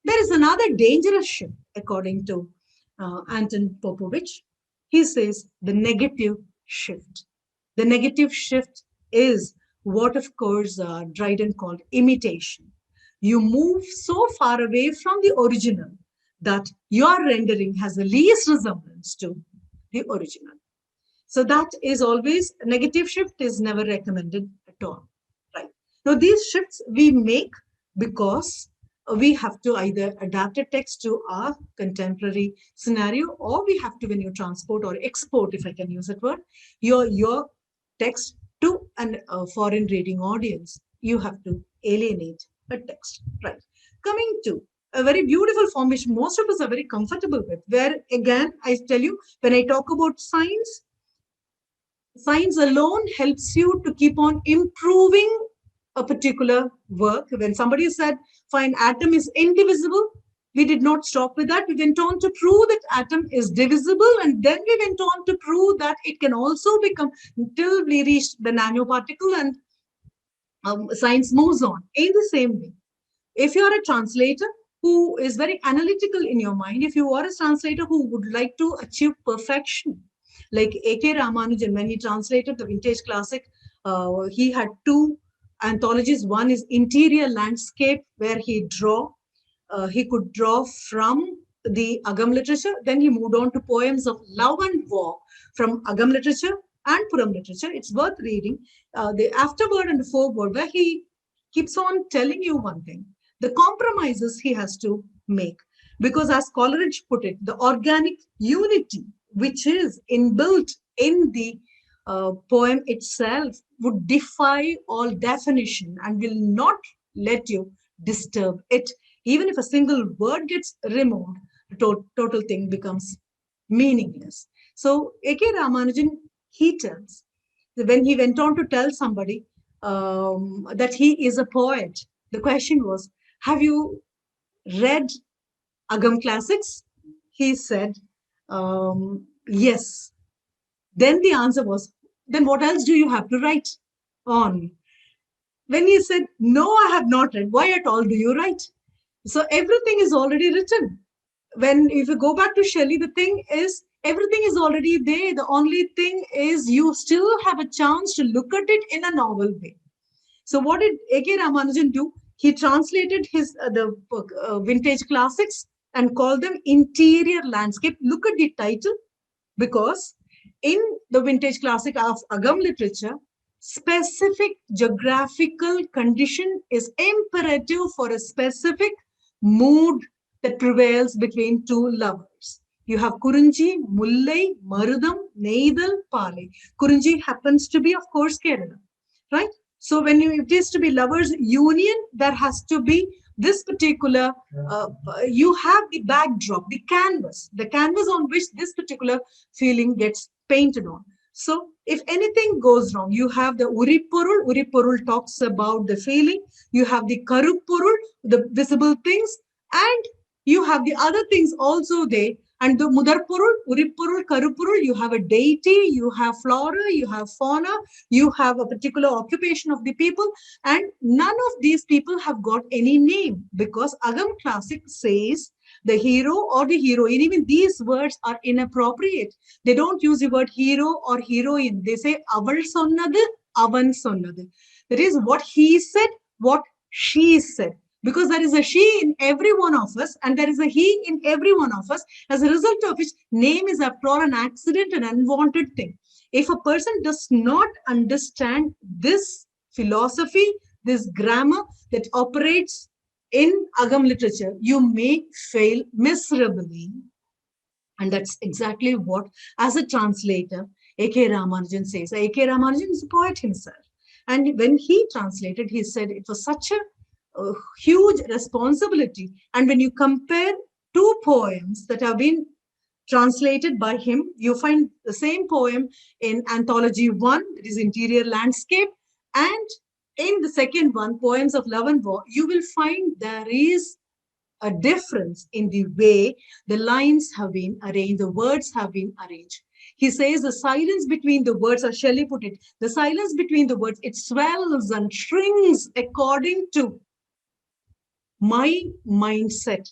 There is another dangerous shift, according to Anton Popovich. He says the negative shift. The negative shift is what, of course, Dryden called imitation. You move so far away from the original that your rendering has the least resemblance to the original. So that is always, a negative shift is never recommended at all, right? Now these shifts we make because we have to either adapt a text to our contemporary scenario, or we have to, when you transport or export, if I can use that word, your text to a foreign reading audience, you have to alienate a text, right? Coming to a very beautiful form which most of us are very comfortable with, where again, I tell you, when I talk about science, science alone helps you to keep on improving a particular work. When somebody said, fine, atom is indivisible, we did not stop with that. We went on to prove that atom is divisible, and then we went on to prove that it can also become, until we reached the nanoparticle, and science moves on. In the same way, if you are a translator who is very analytical in your mind, if you are a translator who would like to achieve perfection, Like A.K. Ramanujan, when he translated the vintage classic, he had two anthologies. One is Interior Landscape, where he could draw from the Agam literature. Then he moved on to poems of love and war from Agam literature and Puram literature. It's worth reading. The afterword and the foreword, where he keeps on telling you one thing, the compromises he has to make. Because as Coleridge put it, the organic unity which is inbuilt in the poem itself would defy all definition and will not let you disturb it. Even if a single word gets removed, the total thing becomes meaningless. So A.K. Ramanujan, he tells, when he went on to tell somebody that he is a poet, the question was, have you read Agam classics? He said, yes. Then the answer was, then what else do you have to write on? When he said, no, I have not read, why at all do you write? So everything is already written. If you go back to Shelley, the thing is, everything is already there. The only thing is you still have a chance to look at it in a novel way. So what did A.K. Ramanujan do? He translated the vintage classics and called them Interior Landscape. Look at the title, because in the vintage classic of Agam literature, specific geographical condition is imperative for a specific mood that prevails between two lovers. You have Kurunji, Mullai, Marudam, Neidal, Pale. Kurunji happens to be, of course, Kerala, right? So when it is to be lovers' union, there has to be this particular, you have the backdrop, the canvas on which this particular feeling gets painted on. So if anything goes wrong, you have the Uripurul. Uripurul talks about the feeling. You have the Karupurul, the visible things, and you have the other things also there. And the Mudarpurul, Uripurul, Karupurul, you have a deity, you have flora, you have fauna, you have a particular occupation of the people, and none of these people have got any name, because Agam Classic says the hero or the heroine. Even these words are inappropriate. They don't use the word hero or heroine. They say aval sonnadu, avan sonnadu. That is what he said, what she said. Because there is a she in every one of us and there is a he in every one of us, as a result of which name is after all an accident, an unwanted thing. If a person does not understand this philosophy, this grammar that operates in Agam literature, you may fail miserably. And that's exactly what, as a translator, A.K. Ramanujan says. A.K. Ramanujan is a poet himself. And when he translated, he said it was such a huge responsibility. And when you compare two poems that have been translated by him, you find the same poem in Anthology 1, that is Interior Landscape, and in the second one, Poems of Love and War, you will find there is a difference in the way the lines have been arranged, the words have been arranged. He says the silence between the words, as Shelley put it, the silence between the words, it swells and shrinks according to my mindset.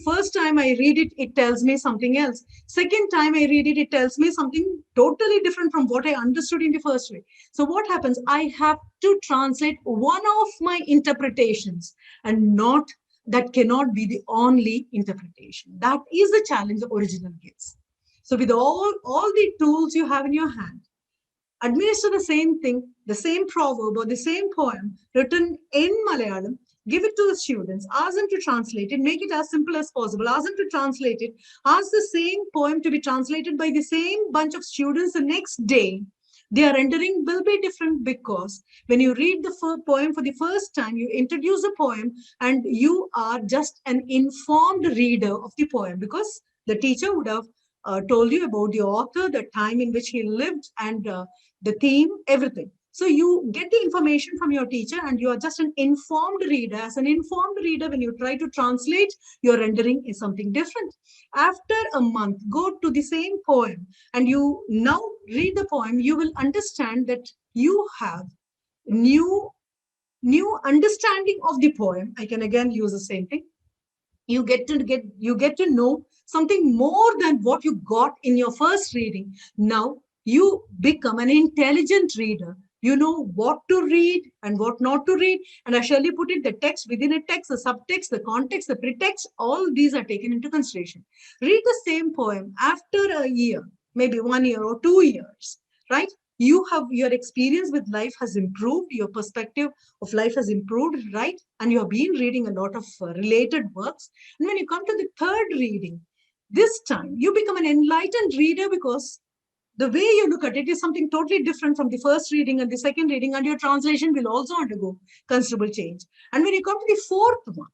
First time I read it, it tells me something else. Second time I read it, it tells me something totally different from what I understood in the first way. So what happens? I have to translate one of my interpretations, and that cannot be the only interpretation. That is the challenge the original gives. So with all the tools you have in your hand, administer the same thing, the same proverb or the same poem written in Malayalam, give it to the students, ask them to translate it, make it as simple as possible, ask them to translate it, ask the same poem to be translated by the same bunch of students the next day. Their rendering will be different, because when you read the poem for the first time, you introduce the poem and you are just an informed reader of the poem, because the teacher would have told you about the author, the time in which he lived, and the theme, everything. So you get the information from your teacher and you are just an informed reader. As an informed reader, when you try to translate, your rendering is something different. After a month, go to the same poem and you now read the poem, you will understand that you have new understanding of the poem. I can again use the same thing. you get to know something more than what you got in your first reading. Now you become an intelligent reader. You know what to read and what not to read. And I surely put it, the text within a text, the subtext, the context, the pretext, all these are taken into consideration. Read the same poem after a year, maybe 1 year or 2 years, right? Your experience with life has improved, your perspective of life has improved, right? And you have been reading a lot of related works. And when you come to the third reading, this time you become an enlightened reader, because the way you look at it is something totally different from the first reading and the second reading, and your translation will also undergo considerable change. And when you come to the fourth one,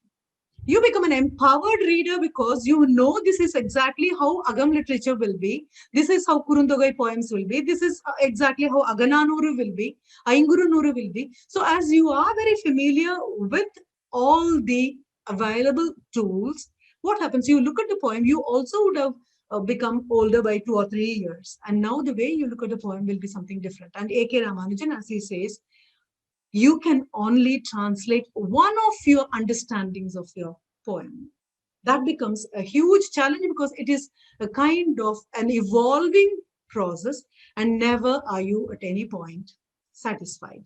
you become an empowered reader, because you know this is exactly how Agam literature will be. This is how Kurundogai poems will be. This is exactly how Agananuru will be, Aingurunuru will be. So as you are very familiar with all the available tools, what happens? You look at the poem, you also would have become older by 2 or 3 years. And now the way you look at the poem will be something different. And A.K. Ramanujan, as he says, you can only translate one of your understandings of your poem. That becomes a huge challenge, because it is a kind of an evolving process, and never are you at any point satisfied.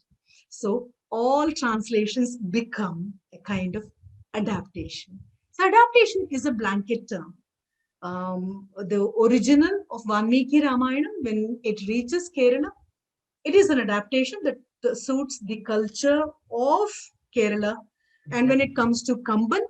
So all translations become a kind of adaptation. So adaptation is a blanket term. The original of Valmiki Ramayana, when it reaches Kerala, it is an adaptation that suits the culture of Kerala. And when it comes to Kamban,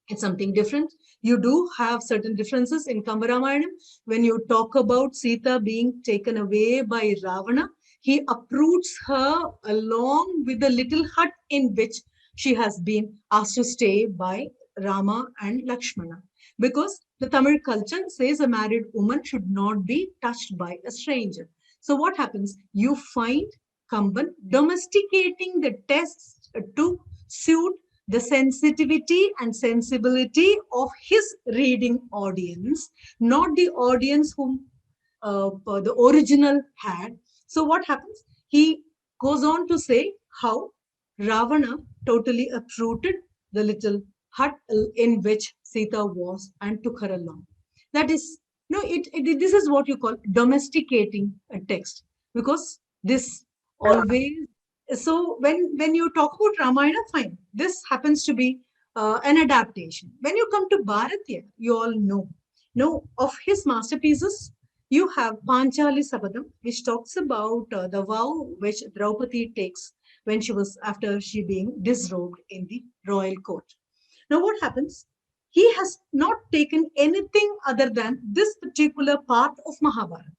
it's something different. You do have certain differences in Kambaramayana. When you talk about Sita being taken away by Ravana, he uproots her along with the little hut in which she has been asked to stay by Rama and Lakshmana. Because the Tamil culture says a married woman should not be touched by a stranger. So what happens? You find Kamban domesticating the text to suit the sensitivity and sensibility of his reading audience, not the audience whom the original had. So what happens? He goes on to say how Ravana totally uprooted the little hut in which Sita was and took her along. That is, no, this is what you call domesticating a text, because this always. So when you talk about Ramayana, fine, this happens to be an adaptation. When you come to Bharatya, you all know of his masterpieces. You have Panchali Sabadam, which talks about the vow which Draupadi takes when after she being disrobed in the royal court. Now what happens? He has not taken anything other than this particular part of Mahabharata.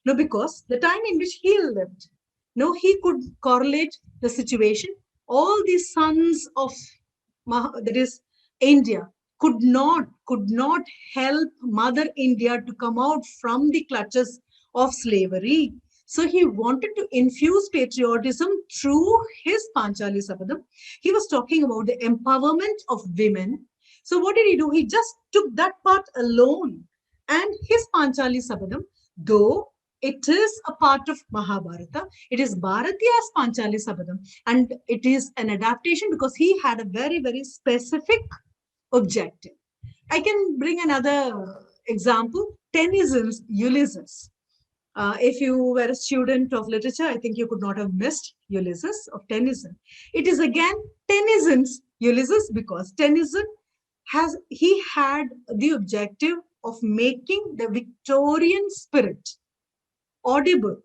No, because the time in which he lived, no, he could correlate the situation. All the sons of that is India could not help Mother India to come out from the clutches of slavery. So he wanted to infuse patriotism through his Panchali Sabadam. He was talking about the empowerment of women. So what did he do? He just took that part alone. And his Panchali Sabadam, though it is a part of Mahabharata, it is Bharatiya's Panchali Sabadam, and it is an adaptation because he had a very, very specific objective. I can bring another example, Tennyson's Ulysses. If you were a student of literature, I think you could not have missed Ulysses of Tennyson. It is again Tennyson's Ulysses because Tennyson had the objective of making the Victorian spirit audible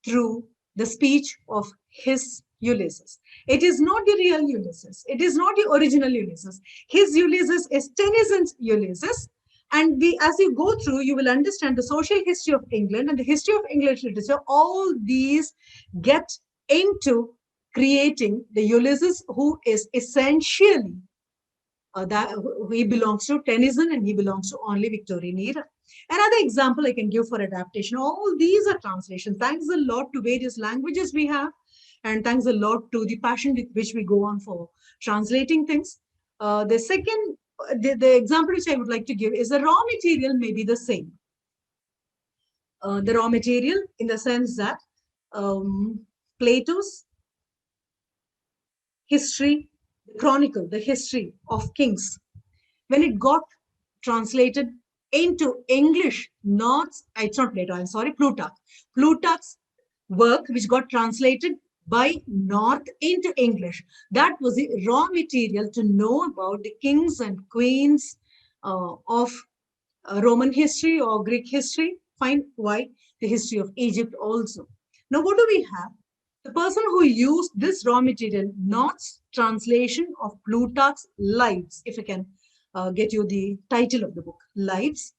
through the speech of his Ulysses. It is not the real Ulysses. It is not the original Ulysses. His Ulysses is Tennyson's Ulysses. And as you go through, you will understand the social history of England and the history of English literature. All these get into creating the Ulysses who is essentially that he belongs to Tennyson and he belongs to only Victorian era. Another example I can give for adaptation, all these are translations. Thanks a lot to various languages we have, and thanks a lot to the passion with which we go on for translating things. The example which I would like to give is the raw material may be the same. The raw material in the sense that Plato's history, chronicle, the history of kings when it got translated into English, it's not Plato, I'm sorry, Plutarch. Plutarch's work, which got translated by North into English, that was the raw material to know about the kings and queens of Roman history or Greek history. Fine, why? The history of Egypt also. Now, what do we have? The person who used this raw material, North's translation of Plutarch's Lives, if I can get you the title of the book, Lives.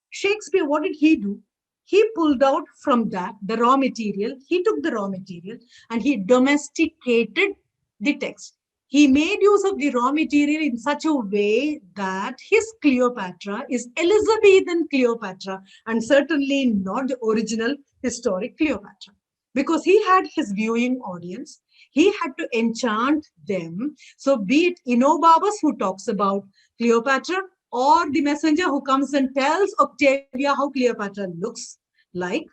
Shakespeare, what did he do? He pulled out from that the raw material, he took the raw material and he domesticated the text. He made use of the raw material in such a way that his Cleopatra is Elizabethan Cleopatra and certainly not the original historic Cleopatra. Because he had his viewing audience, he had to enchant them. So be it Enobarbus who talks about Cleopatra, or the messenger who comes and tells Octavia how Cleopatra looks like,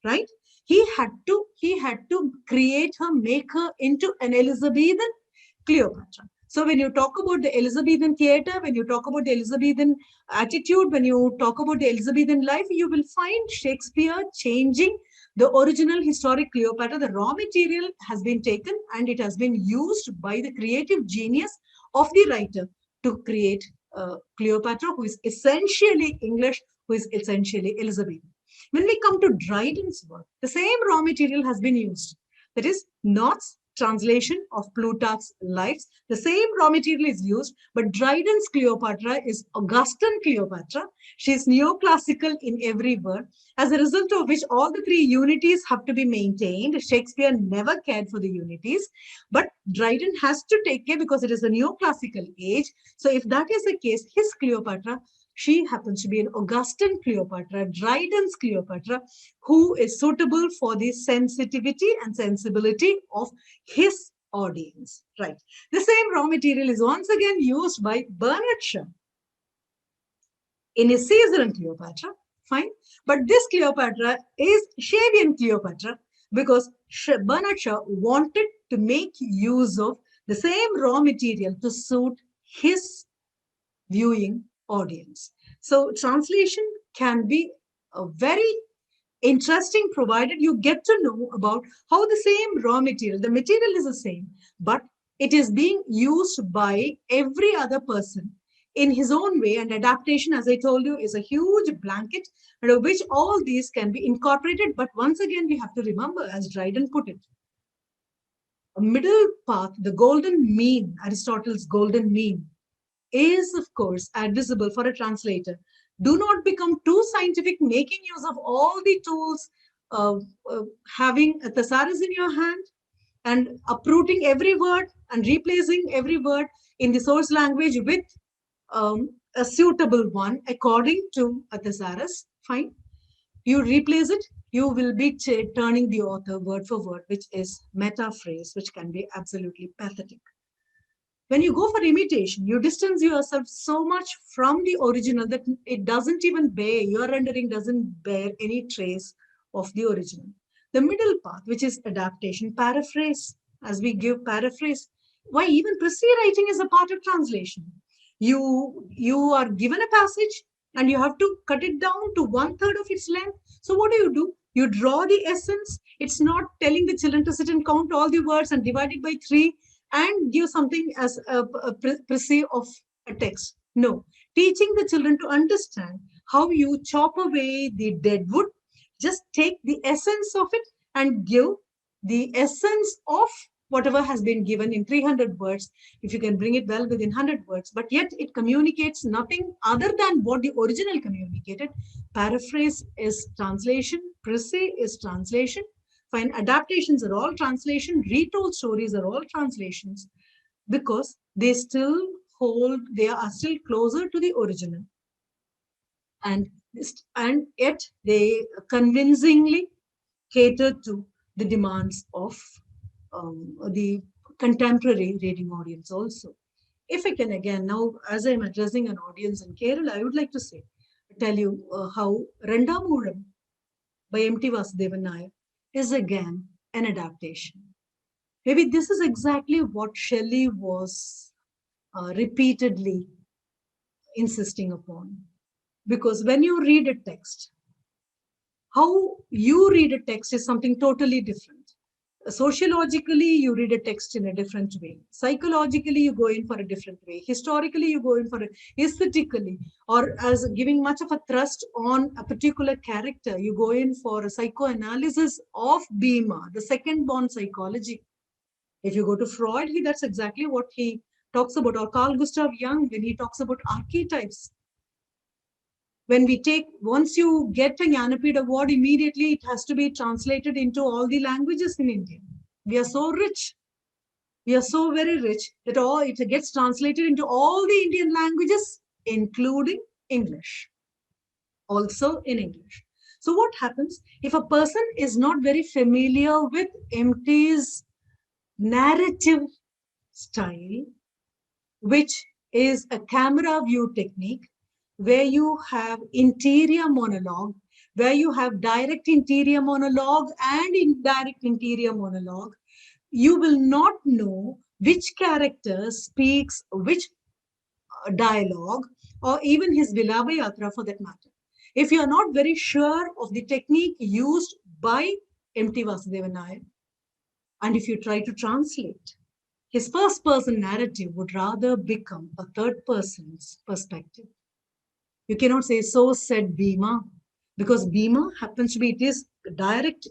right? He had to create her, make her into an Elizabethan Cleopatra. So when you talk about the Elizabethan theater, when you talk about the Elizabethan attitude, when you talk about the Elizabethan life, you will find Shakespeare changing the original historic Cleopatra. The raw material has been taken and it has been used by the creative genius of the writer to create Cleopatra, who is essentially English, who is essentially Elizabethan. When we come to Dryden's work, the same raw material has been used. That is North's translation of Plutarch's Lives. The same raw material is used, but Dryden's Cleopatra is Augustan Cleopatra. She is neoclassical in every word, as a result of which all the three unities have to be maintained. Shakespeare never cared for the unities, but Dryden has to take care because it is a neoclassical age. So if that is the case, his Cleopatra, she happens to be an Augustan Cleopatra, Dryden's Cleopatra, who is suitable for the sensitivity and sensibility of his audience, right? The same raw material is once again used by Bernard Shaw in his Caesar and Cleopatra, fine. But this Cleopatra is Shavian Cleopatra because Bernard Shaw wanted to make use of the same raw material to suit his viewing audience. So translation can be a very interesting provided you get to know about how the same raw material, the material is the same, but it is being used by every other person in his own way. And adaptation, as I told you, is a huge blanket under which all these can be incorporated. But once again, we have to remember, as Dryden put it, a middle path, the golden mean, Aristotle's golden mean, is of course advisable for a translator. Do not become too scientific, making use of all the tools, having a thesaurus in your hand and uprooting every word and replacing every word in the source language with a suitable one according to a thesaurus. Fine. You replace it, you will be turning the author word for word, which is metaphrase, which can be absolutely pathetic. When you go for imitation, you distance yourself so much from the original that it doesn't even bear, your rendering doesn't bear any trace of the original. The middle path, which is adaptation, paraphrase, as we give paraphrase. Why even précis writing is a part of translation. You are given a passage and you have to cut it down to 1/3 of its length. So what do? You draw the essence. It's not telling the children to sit and count all the words and divide it by 3 and give something as a précis of a text. No, teaching the children to understand how you chop away the dead wood, just take the essence of it and give the essence of whatever has been given in 300 words, if you can bring it well within 100 words, but yet it communicates nothing other than what the original communicated. Paraphrase is translation, précis is translation. Fine, adaptations are all translation, retold stories are all translations because they still hold, they are still closer to the original. And yet they convincingly cater to the demands of the contemporary reading audience also. If I can again, now as I'm addressing an audience in Kerala, I would like to tell you how Rendamuram by M.T. Vasudevan Nair is again an adaptation. Maybe this is exactly what Shelley was repeatedly insisting upon. Because when you read a text, how you read a text is something totally different. Sociologically, you read a text in a different way. Psychologically, you go in for a different way. Historically, you go in for it. Aesthetically, or as giving much of a thrust on a particular character, you go in for a psychoanalysis of Bhima, the second born psychology. If you go to Freud, that's exactly what he talks about, or Carl Gustav Jung when he talks about archetypes. When we take, once you get a Jnanapith award, immediately it has to be translated into all the languages in India. We are so rich. We are so very rich that it gets translated into all the Indian languages, including English. Also in English. So what happens if a person is not very familiar with MT's narrative style, which is a camera view technique, where you have interior monologue, where you have direct interior monologue and indirect interior monologue, you will not know which character speaks which dialogue, or even his Vilava Yatra for that matter. If you are not very sure of the technique used by M.T. Vasudevan Nair, and if you try to translate, his first person narrative would rather become a third person's perspective. You cannot say, so said Bhima, because Bhima happens to be, it is direct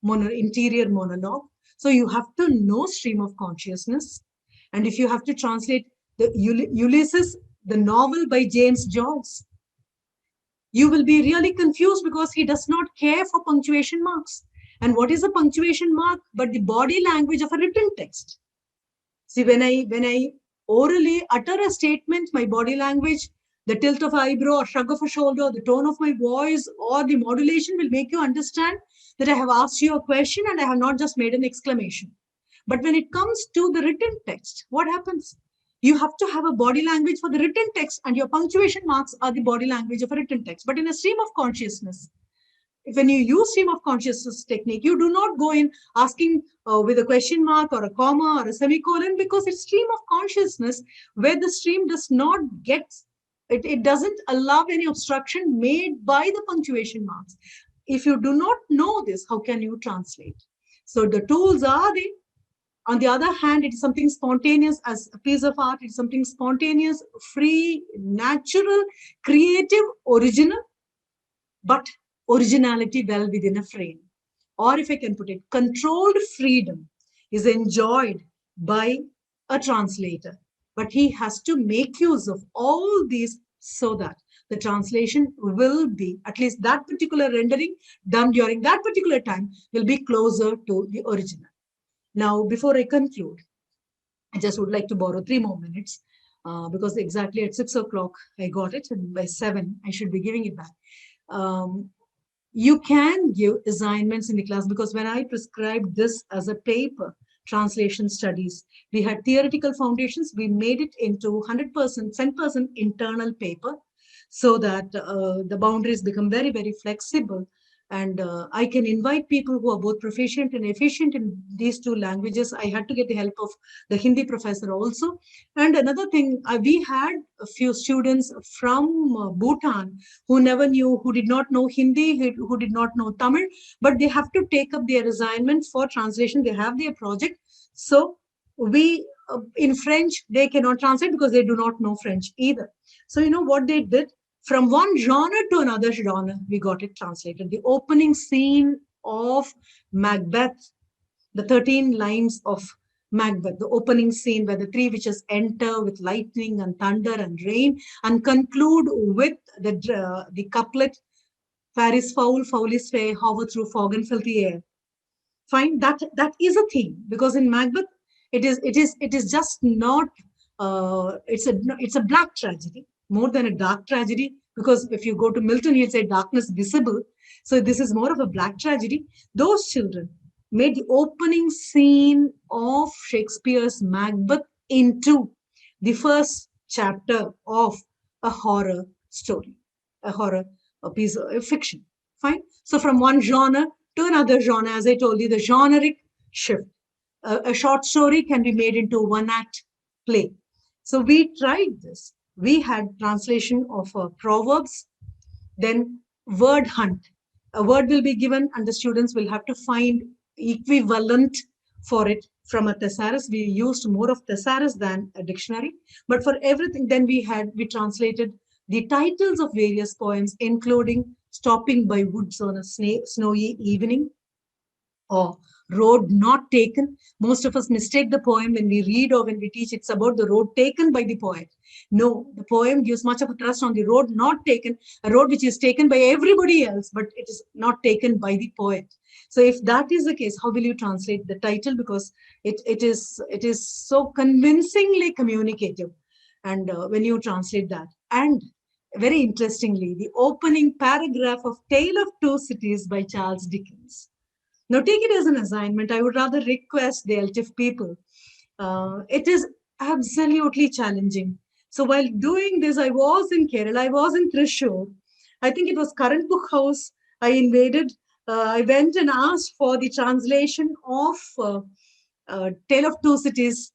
interior monologue. So you have to know stream of consciousness. And if you have to translate the Ulysses, the novel by James Joyce, you will be really confused because he does not care for punctuation marks. And what is a punctuation mark but the body language of a written text? See, when I orally utter a statement, my body language, the tilt of eyebrow or shrug of a shoulder, the tone of my voice or the modulation will make you understand that I have asked you a question and I have not just made an exclamation. But when it comes to the written text, what happens? You have to have a body language for the written text, and your punctuation marks are the body language of a written text. But in a stream of consciousness, when you use stream of consciousness technique, you do not go in asking with a question mark or a comma or a semicolon, because it's stream of consciousness where the stream does not get, it doesn't allow any obstruction made by the punctuation marks. If you do not know this, how can you translate? So the tools are there. On the other hand, it is something spontaneous as a piece of art. It's something spontaneous, free, natural, creative, original, but originality well within a frame. Or if I can put it, controlled freedom is enjoyed by a translator, but he has to make use of all these so that the translation will be, at least that particular rendering done during that particular time, will be closer to the original. Now, before I conclude, I just would like to borrow 3 more minutes because exactly at 6 o'clock I got it, and by 7 I should be giving it back. You can give assignments in the class, because when I prescribed this as a paper, translation studies, we had theoretical foundations. We made it into 100%, 10% internal paper, so that the boundaries become very, very flexible. And I can invite people who are both proficient and efficient in these 2 languages. I had to get the help of the Hindi professor also. And another thing, we had a few students from Bhutan who never knew, who did not know Hindi, who did not know Tamil, but they have to take up their assignment for translation. They have their project. So we, in French, they cannot translate because they do not know French either. So you know what they did? From one genre to another genre, we got it translated. The opening scene of Macbeth, the 13 lines of Macbeth, the opening scene where the 3 witches enter with lightning and thunder and rain, and conclude with the couplet, fair is foul, foul is fair, hover through fog and filthy air. Fine, that is a theme, because in Macbeth, it is just not, it's a black tragedy, more than a dark tragedy, because if you go to Milton, he'll say darkness visible. So this is more of a black tragedy. Those children made the opening scene of Shakespeare's Macbeth into the first chapter of a horror story, a piece of fiction. Fine. So from one genre to another genre, as I told you, the generic shift. A short story can be made into 1-act play. So we tried this. we had translation of proverbs, then word hunt. A word will be given and the students will have to find equivalent for it from a thesaurus. We used more of thesaurus than a dictionary. But for everything, then we translated the titles of various poems, including Stopping by Woods on a Snowy Evening, or Road Not Taken. Most of us mistake the poem when we read or when we teach. It's about the road taken by the poet. No, the poem gives much of a trust on the road not taken, a road which is taken by everybody else, but it is not taken by the poet. So if that is the case, how will you translate the title? Because it is so convincingly communicative. And when you translate that, and very interestingly, the opening paragraph of Tale of Two Cities by Charles Dickens. Now, take it as an assignment. I would rather request the LTIF people. It is absolutely challenging. So while doing this, I was in Kerala, I was in Thrissur. I think it was Current Book House. I invaded. I went and asked for the translation of Tale of Two Cities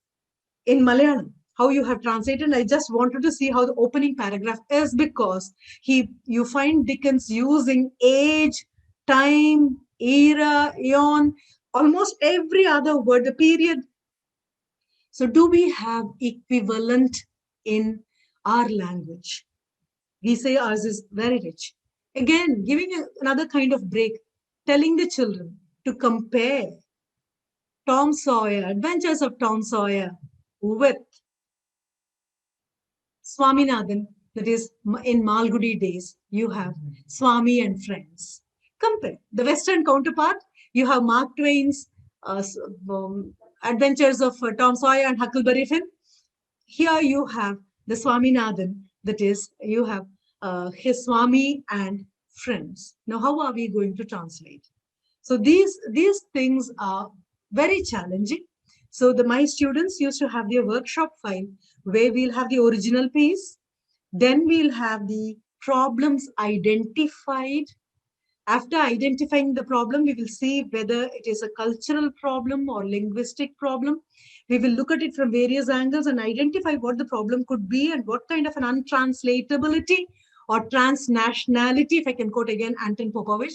in Malayalam. How you have translated. I just wanted to see how the opening paragraph is, because you find Dickens using age, time, era, eon, almost every other word, the period. So do we have equivalent in our language? We say ours is very rich. Again, giving another kind of break, telling the children to compare Tom Sawyer, Adventures of Tom Sawyer, with Swaminathan, that is in Malgudi days, you have Swami and Friends. Compare. The Western counterpart, you have Mark Twain's Adventures of Tom Sawyer and Huckleberry Finn. Here you have the Swaminathan, that is, you have his Swami and Friends. Now, how are we going to translate? So these things are very challenging. So my students used to have their workshop file where we'll have the original piece, then we'll have the problems identified. After identifying the problem, we will see whether it is a cultural problem or linguistic problem. We will look at it from various angles and identify what the problem could be and what kind of an untranslatability or transnationality, if I can quote again Anton Popovich,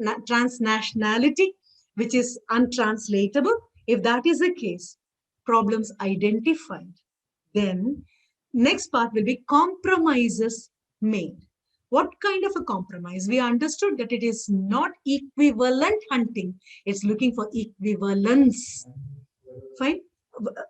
transnationality, which is untranslatable. If that is the case, problems identified, then next part will be compromises made. What kind of a compromise? We understood that it is not equivalent hunting. It's looking for equivalence. Fine.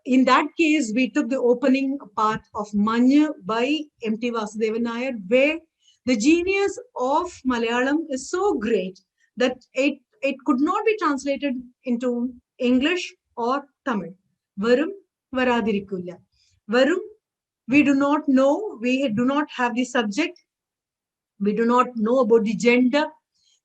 In that case, we took the opening part of Manya by M.T. Vasudevan Nair, where the genius of Malayalam is so great that it could not be translated into English or Tamil. Varum Varadirikkilla. Varum, we do not know, we do not have the subject, we do not know about the gender,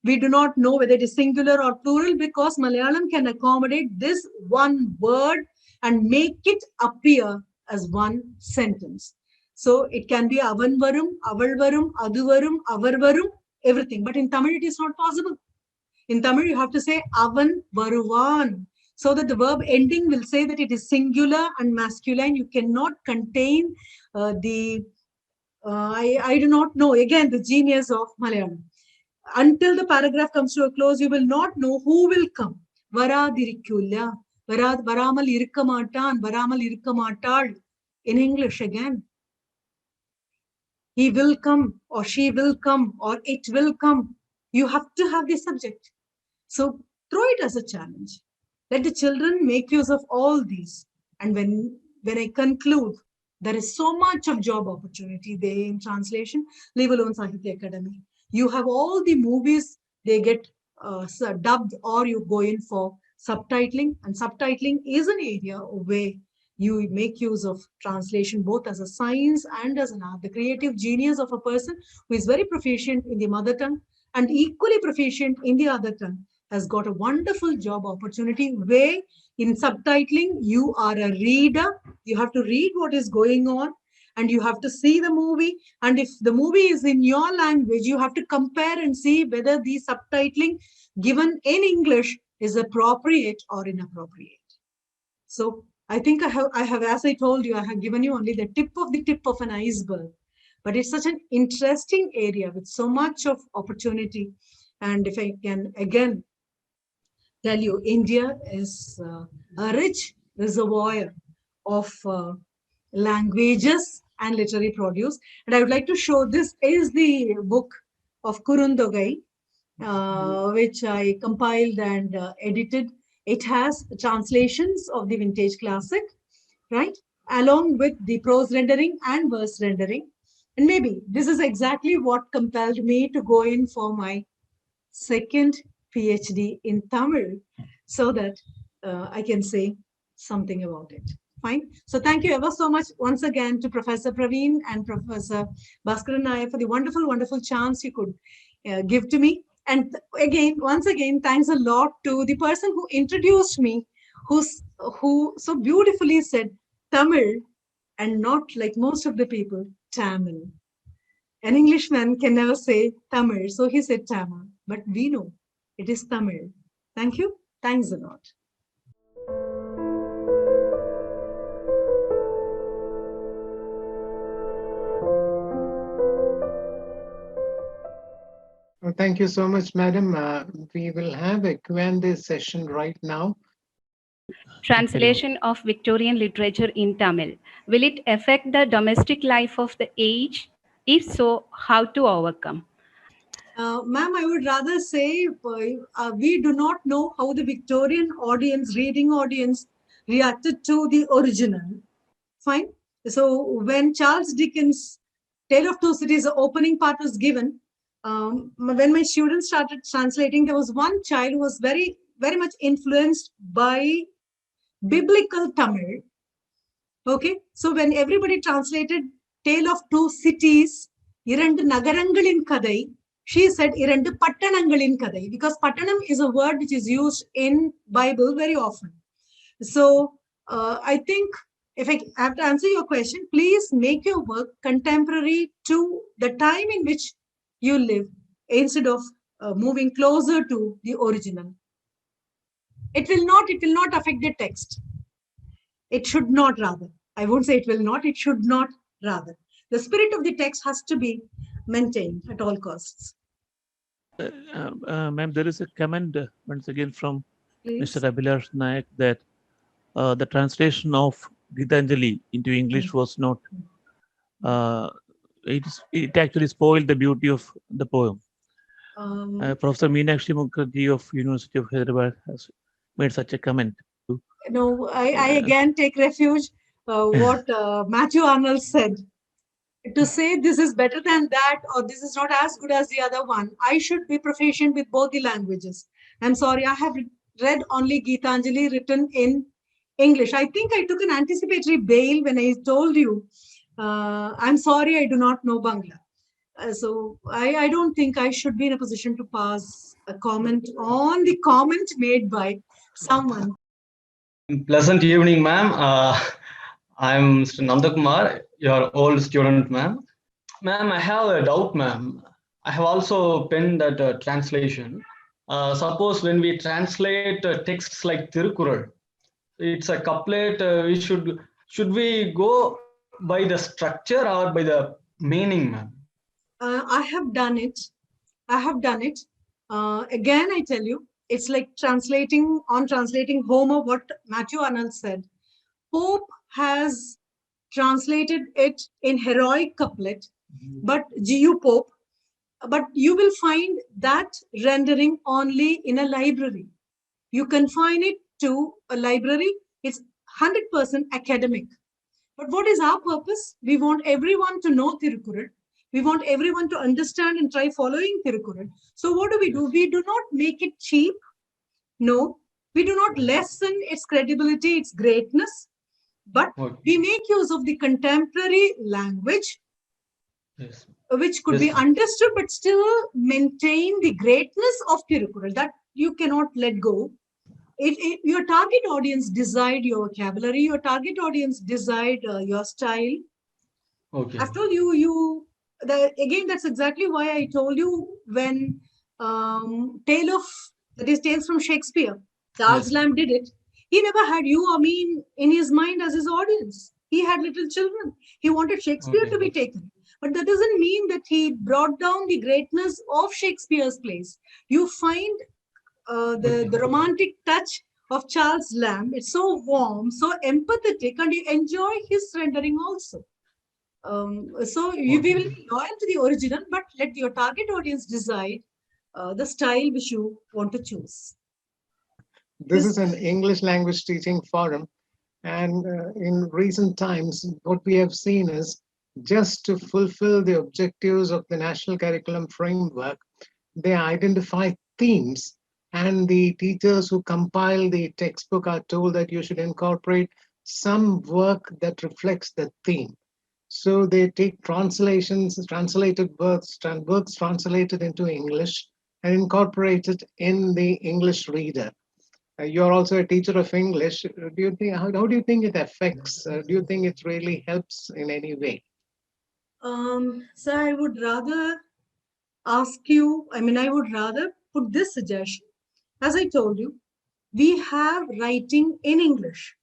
we do not know whether it is singular or plural, because Malayalam can accommodate this one word and make it appear as one sentence. So it can be avan varum, aval varum, adu varum, avar varum, everything. But in Tamil, it is not possible. In Tamil, you have to say avan varuvan, so that the verb ending will say that it is singular and masculine. You cannot contain I do not know, again, the genius of Malayalam. Until the paragraph comes to a close, you will not know who will come. Varadirikkula, varamal irukkamatan, varamal irukkamattal. In English again. He will come, or she will come, or it will come. You have to have the subject. So throw it as a challenge. Let the children make use of all these. And when I conclude, there is so much of job opportunity there in translation, leave alone Sahitya Academy. You have all the movies, they get dubbed, or you go in for subtitling. And subtitling is an area where you make use of translation both as a science and as an art. The creative genius of a person who is very proficient in the mother tongue and equally proficient in the other tongue has got a wonderful job opportunity, where in subtitling, you are a reader. You have to read what is going on and you have to see the movie. And if the movie is in your language, you have to compare and see whether the subtitling given in English is appropriate or inappropriate. So I think I have, as I told you, I have given you only the tip of an iceberg. But it's such an interesting area with so much of opportunity. And if I can again tell you, India is a rich reservoir of languages and literary produce. And I would like to show, this is the book of Kurundogai, which I compiled and edited. It has translations of the vintage classic, right? Along with the prose rendering and verse rendering. And maybe this is exactly what compelled me to go in for my second PhD in Tamil, so that I can say something about it. Fine. So thank you ever so much once again to Professor Praveen and Professor Bhaskaran Nair for the wonderful, wonderful chance you could give to me. And again, once again, thanks a lot to the person who introduced me, who so beautifully said Tamil and not like most of the people, Tamil. An Englishman can never say Tamil, so he said Tamil. But we know it is Tamil. Thank you. Thanks a lot. Well, thank you so much, madam. We will have a Q&A session right now. Translation of Victorian literature in Tamil. Will it affect the domestic life of the age? If so, how to overcome? Ma'am, I would rather say we do not know how the Victorian audience, reading audience, reacted to the original. Fine. So when Charles Dickens' Tale of Two Cities, the opening part was given, when my students started translating, there was one child who was very, very much influenced by biblical Tamil. Okay. So when everybody translated Tale of Two Cities, Irandu Nagarangalin Kadai, she said Irandu Pattanangalin Kadai, because Pattanam is a word which is used in Bible very often. So I think if I have to answer your question, please make your work contemporary to the time in which you live, instead of moving closer to the original. It will not affect the text. It should not, rather. I won't say it will not, it should not, rather. The spirit of the text has to be maintained at all costs. Ma'am, there is a comment once again from Please. Mr. Abhilash Nayak that the translation of Gitanjali into English was not, it actually spoiled the beauty of the poem. Professor Meenakshi Mukherjee of University of Hyderabad has made such a comment. No, I again take refuge what Matthew Arnold said. To say this is better than that or this is not as good as the other one, I should be proficient with both the languages. I'm sorry, I have read only Gitanjali written in English. I think I took an anticipatory bail when I told you, I'm sorry, I do not know Bangla. So I don't think I should be in a position to pass a comment on the comment made by someone. Pleasant evening, ma'am. I'm Mr. Nandakumar, your old student, ma'am. Ma'am, I have a doubt, ma'am. I have also penned that translation. Suppose when we translate texts like Tirukural, it's a couplet. Should we go by the structure or by the meaning, ma'am? I have done it. Again, I tell you, it's like translating Homer, what Matthew Arnold said. Pope has translated it in heroic couplet, but G.U. Pope, but you will find that rendering only in a library. You confine it to a library, it's 100% academic. But what is our purpose? We want everyone to know Tirukural. We want everyone to understand and try following Tirukural. So what do? We do not make it cheap. No, we do not lessen its credibility, its greatness, but we make use of the contemporary language, which could be understood, but still maintain the greatness of Tirukural that you cannot let go. If your target audience decide your vocabulary, your target audience decide your style. Okay. After all, again, that's exactly why I told you when Tales from Shakespeare, Charles Lamb did it. He never had you or me in his mind as his audience. He had little children. He wanted Shakespeare to be taken. But that doesn't mean that he brought down the greatness of Shakespeare's plays. You find the romantic touch of Charles Lamb. It's so warm, so empathetic, and you enjoy his rendering also. So we will be loyal to the original, but let your target audience decide the style which you want to choose. This is an English language teaching forum. And in recent times, what we have seen is just to fulfill the objectives of the national curriculum framework, they identify themes, and the teachers who compile the textbook are told that you should incorporate some work that reflects the theme. So they take translations, translated works, works translated into English and incorporate it in the English reader. You're also a teacher of English. Do you think how do you think it affects? Do you think it really helps in any way? So I would rather ask you. I would rather put this suggestion. As I told you, we have writing in English.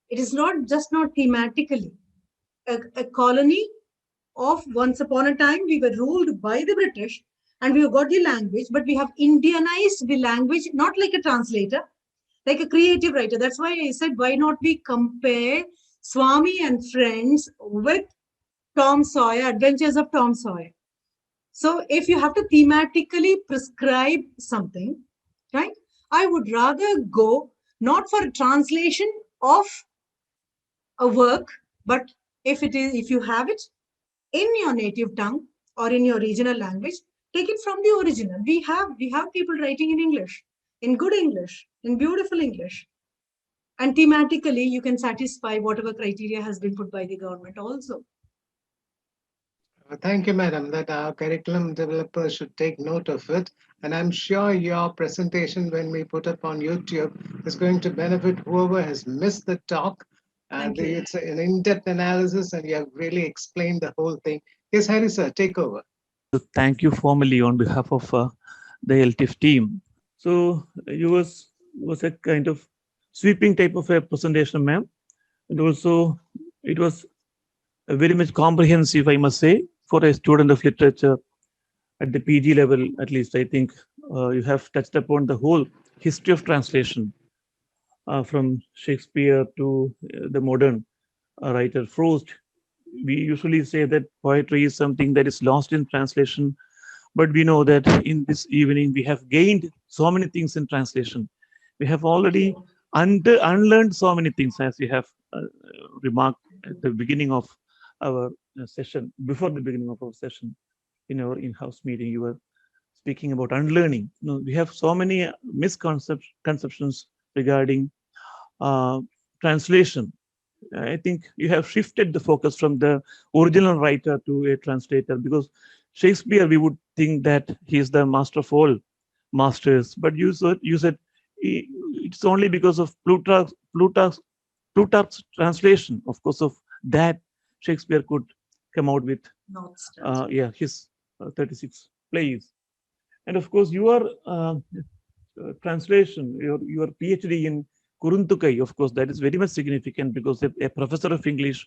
It is not thematically. A colony of once upon a time, we were ruled by the British and we have got the language, but we have Indianized the language, not like a translator, like a creative writer. That's why I said, why not we compare Swami and Friends with Tom Sawyer, Adventures of Tom Sawyer. So if you have to thematically prescribe something, right, I would rather go not for a translation of a work, but if you have it in your native tongue or in your regional language, take it from the original. We have people writing in English, in good English, in beautiful English. And thematically, you can satisfy whatever criteria has been put by the government also. Thank you, madam, that our curriculum developers should take note of it. And I'm sure your presentation, when we put up on YouTube, is going to benefit whoever has missed the talk. And it's an in-depth analysis, and you have really explained the whole thing. Yes, Harry, sir, take over. Thank you formally on behalf of the LTIF team. So it was a kind of sweeping type of a presentation, ma'am. And also it was very much comprehensive, I must say, for a student of literature at the PG level. At least I think you have touched upon the whole history of translation from Shakespeare to the modern writer Frost. We usually say that poetry is something that is lost in translation, but we know that in this evening we have gained so many things in translation. We have already unlearned so many things, as we have remarked at the beginning of our session, before the beginning of our session in our in-house meeting. You were speaking about unlearning. We have so many misconceptions regarding translation. I think you have shifted the focus from the original writer to a translator, because Shakespeare, we would think that he is the master of all masters, but you said it's only because of Plutarch's translation. Of course, of that Shakespeare could come out with his 36 plays. And of course, your translation, your PhD in Kuruntukai, of course, that is very much significant, because a professor of English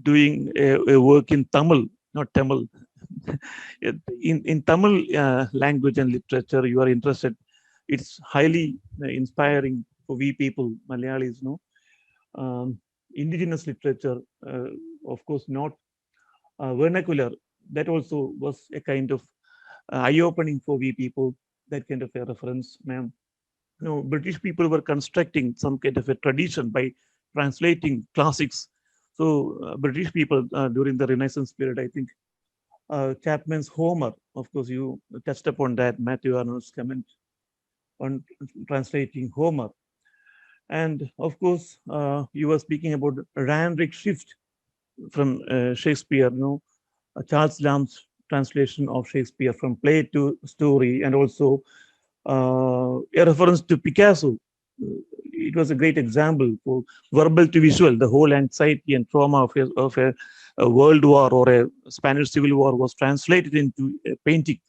doing a work in Tamil, not Tamil, in Tamil language and literature, you are interested. It's highly inspiring for we people, Malayalis, indigenous literature, of course, not vernacular. That also was a kind of eye-opening for we people, that kind of a reference, ma'am. British people were constructing some kind of a tradition by translating classics. So British people during the Renaissance period, I think Chapman's Homer, of course, you touched upon that, Matthew Arnold's comment on translating Homer. And of course, you were speaking about Randrick shift from Shakespeare, Charles Lamb's translation of Shakespeare from play to story, and also a reference to Picasso. It was a great example for verbal to visual. The whole anxiety and trauma of a world war or a Spanish Civil War was translated into a painting.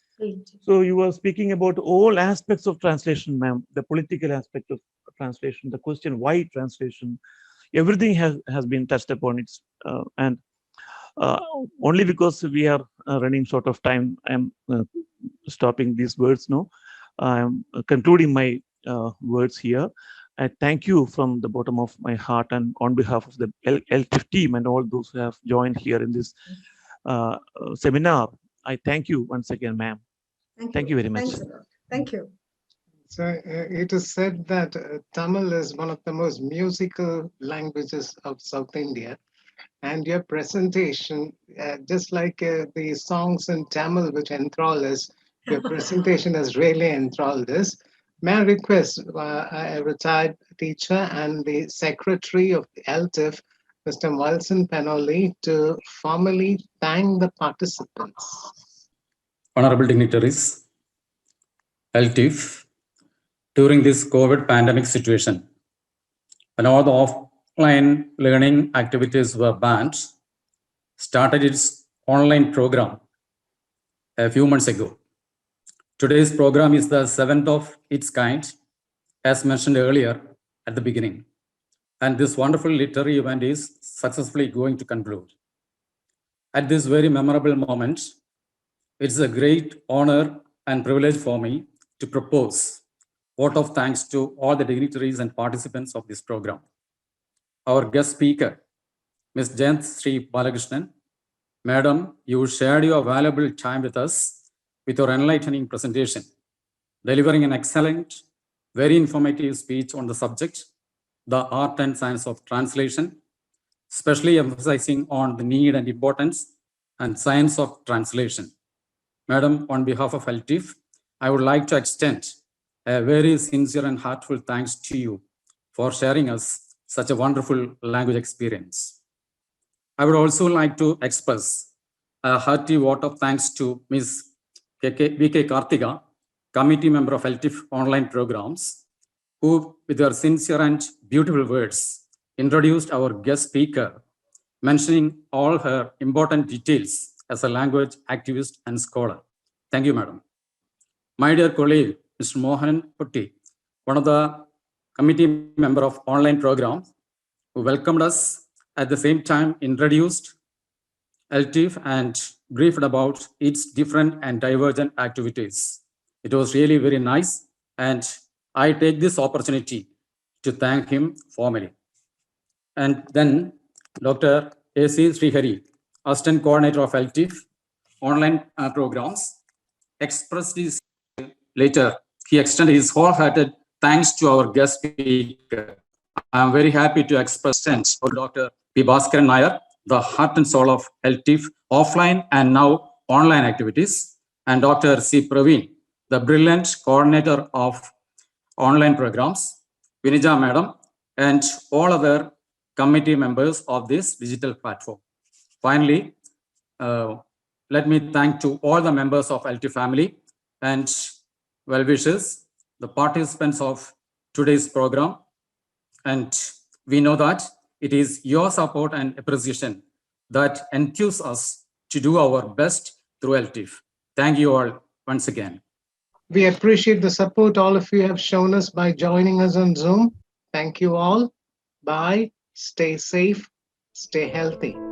So you were speaking about all aspects of translation, ma'am, the political aspect of translation, the question why translation, everything has been touched upon it. And only because we are running short of time, I'm stopping these words now. I'm concluding my words here. I thank you from the bottom of my heart and on behalf of the LTIF team and all those who have joined here in this seminar. I thank you once again, ma'am. Thank you very much. Thanks a lot. Thank you. So it is said that Tamil is one of the most musical languages of South India. And your presentation, just like the songs in Tamil which enthrall us, your presentation has really enthralled us. May I request a retired teacher and the secretary of the LTIF, Mr. Wilson Penoli, to formally thank the participants. Honorable dignitaries, LTIF, during this COVID pandemic situation, when all the offline learning activities were banned, started its online program a few months ago. Today's program is the 7th of its kind, as mentioned earlier at the beginning. And this wonderful literary event is successfully going to conclude. At this very memorable moment, it's a great honor and privilege for me to propose a vote of thanks to all the dignitaries and participants of this program. Our guest speaker, Ms. Jayanthasri Balakrishnan. Madam, you shared your valuable time with us with your enlightening presentation, delivering an excellent, very informative speech on the subject, the art and science of translation, especially emphasizing on the need and importance and science of translation. Madam, on behalf of LTIF, I would like to extend a very sincere and heartfelt thanks to you for sharing us such a wonderful language experience. I would also like to express a hearty vote of thanks to Ms. V.K. Karthika, committee member of LTIF online programs, who, with her sincere and beautiful words, introduced our guest speaker, mentioning all her important details as a language activist and scholar. Thank you, madam. My dear colleague, Mr. Mohan Putti, one of the committee member of online programs, who welcomed us, at the same time introduced LTIF and briefed about its different and divergent activities. It was really very nice, and I take this opportunity to thank him formally. And then Dr. A.C. Srihari, Assistant Coordinator of LTIF online programs, expressed his later. He extended his wholehearted thanks to our guest speaker. I am very happy to express thanks for Dr. P. Bhaskaran Nair, the heart and soul of LTIF offline and now online activities, and Dr. C. Praveen, the brilliant coordinator of online programs, Vinija Madam, and all other committee members of this digital platform. Finally, let me thank to all the members of LTIF family and well-wishers, the participants of today's program. And we know that it is your support and appreciation that enthuses us to do our best through LTIF. Thank you all once again. We appreciate the support all of you have shown us by joining us on Zoom. Thank you all. Bye. Stay safe. Stay healthy.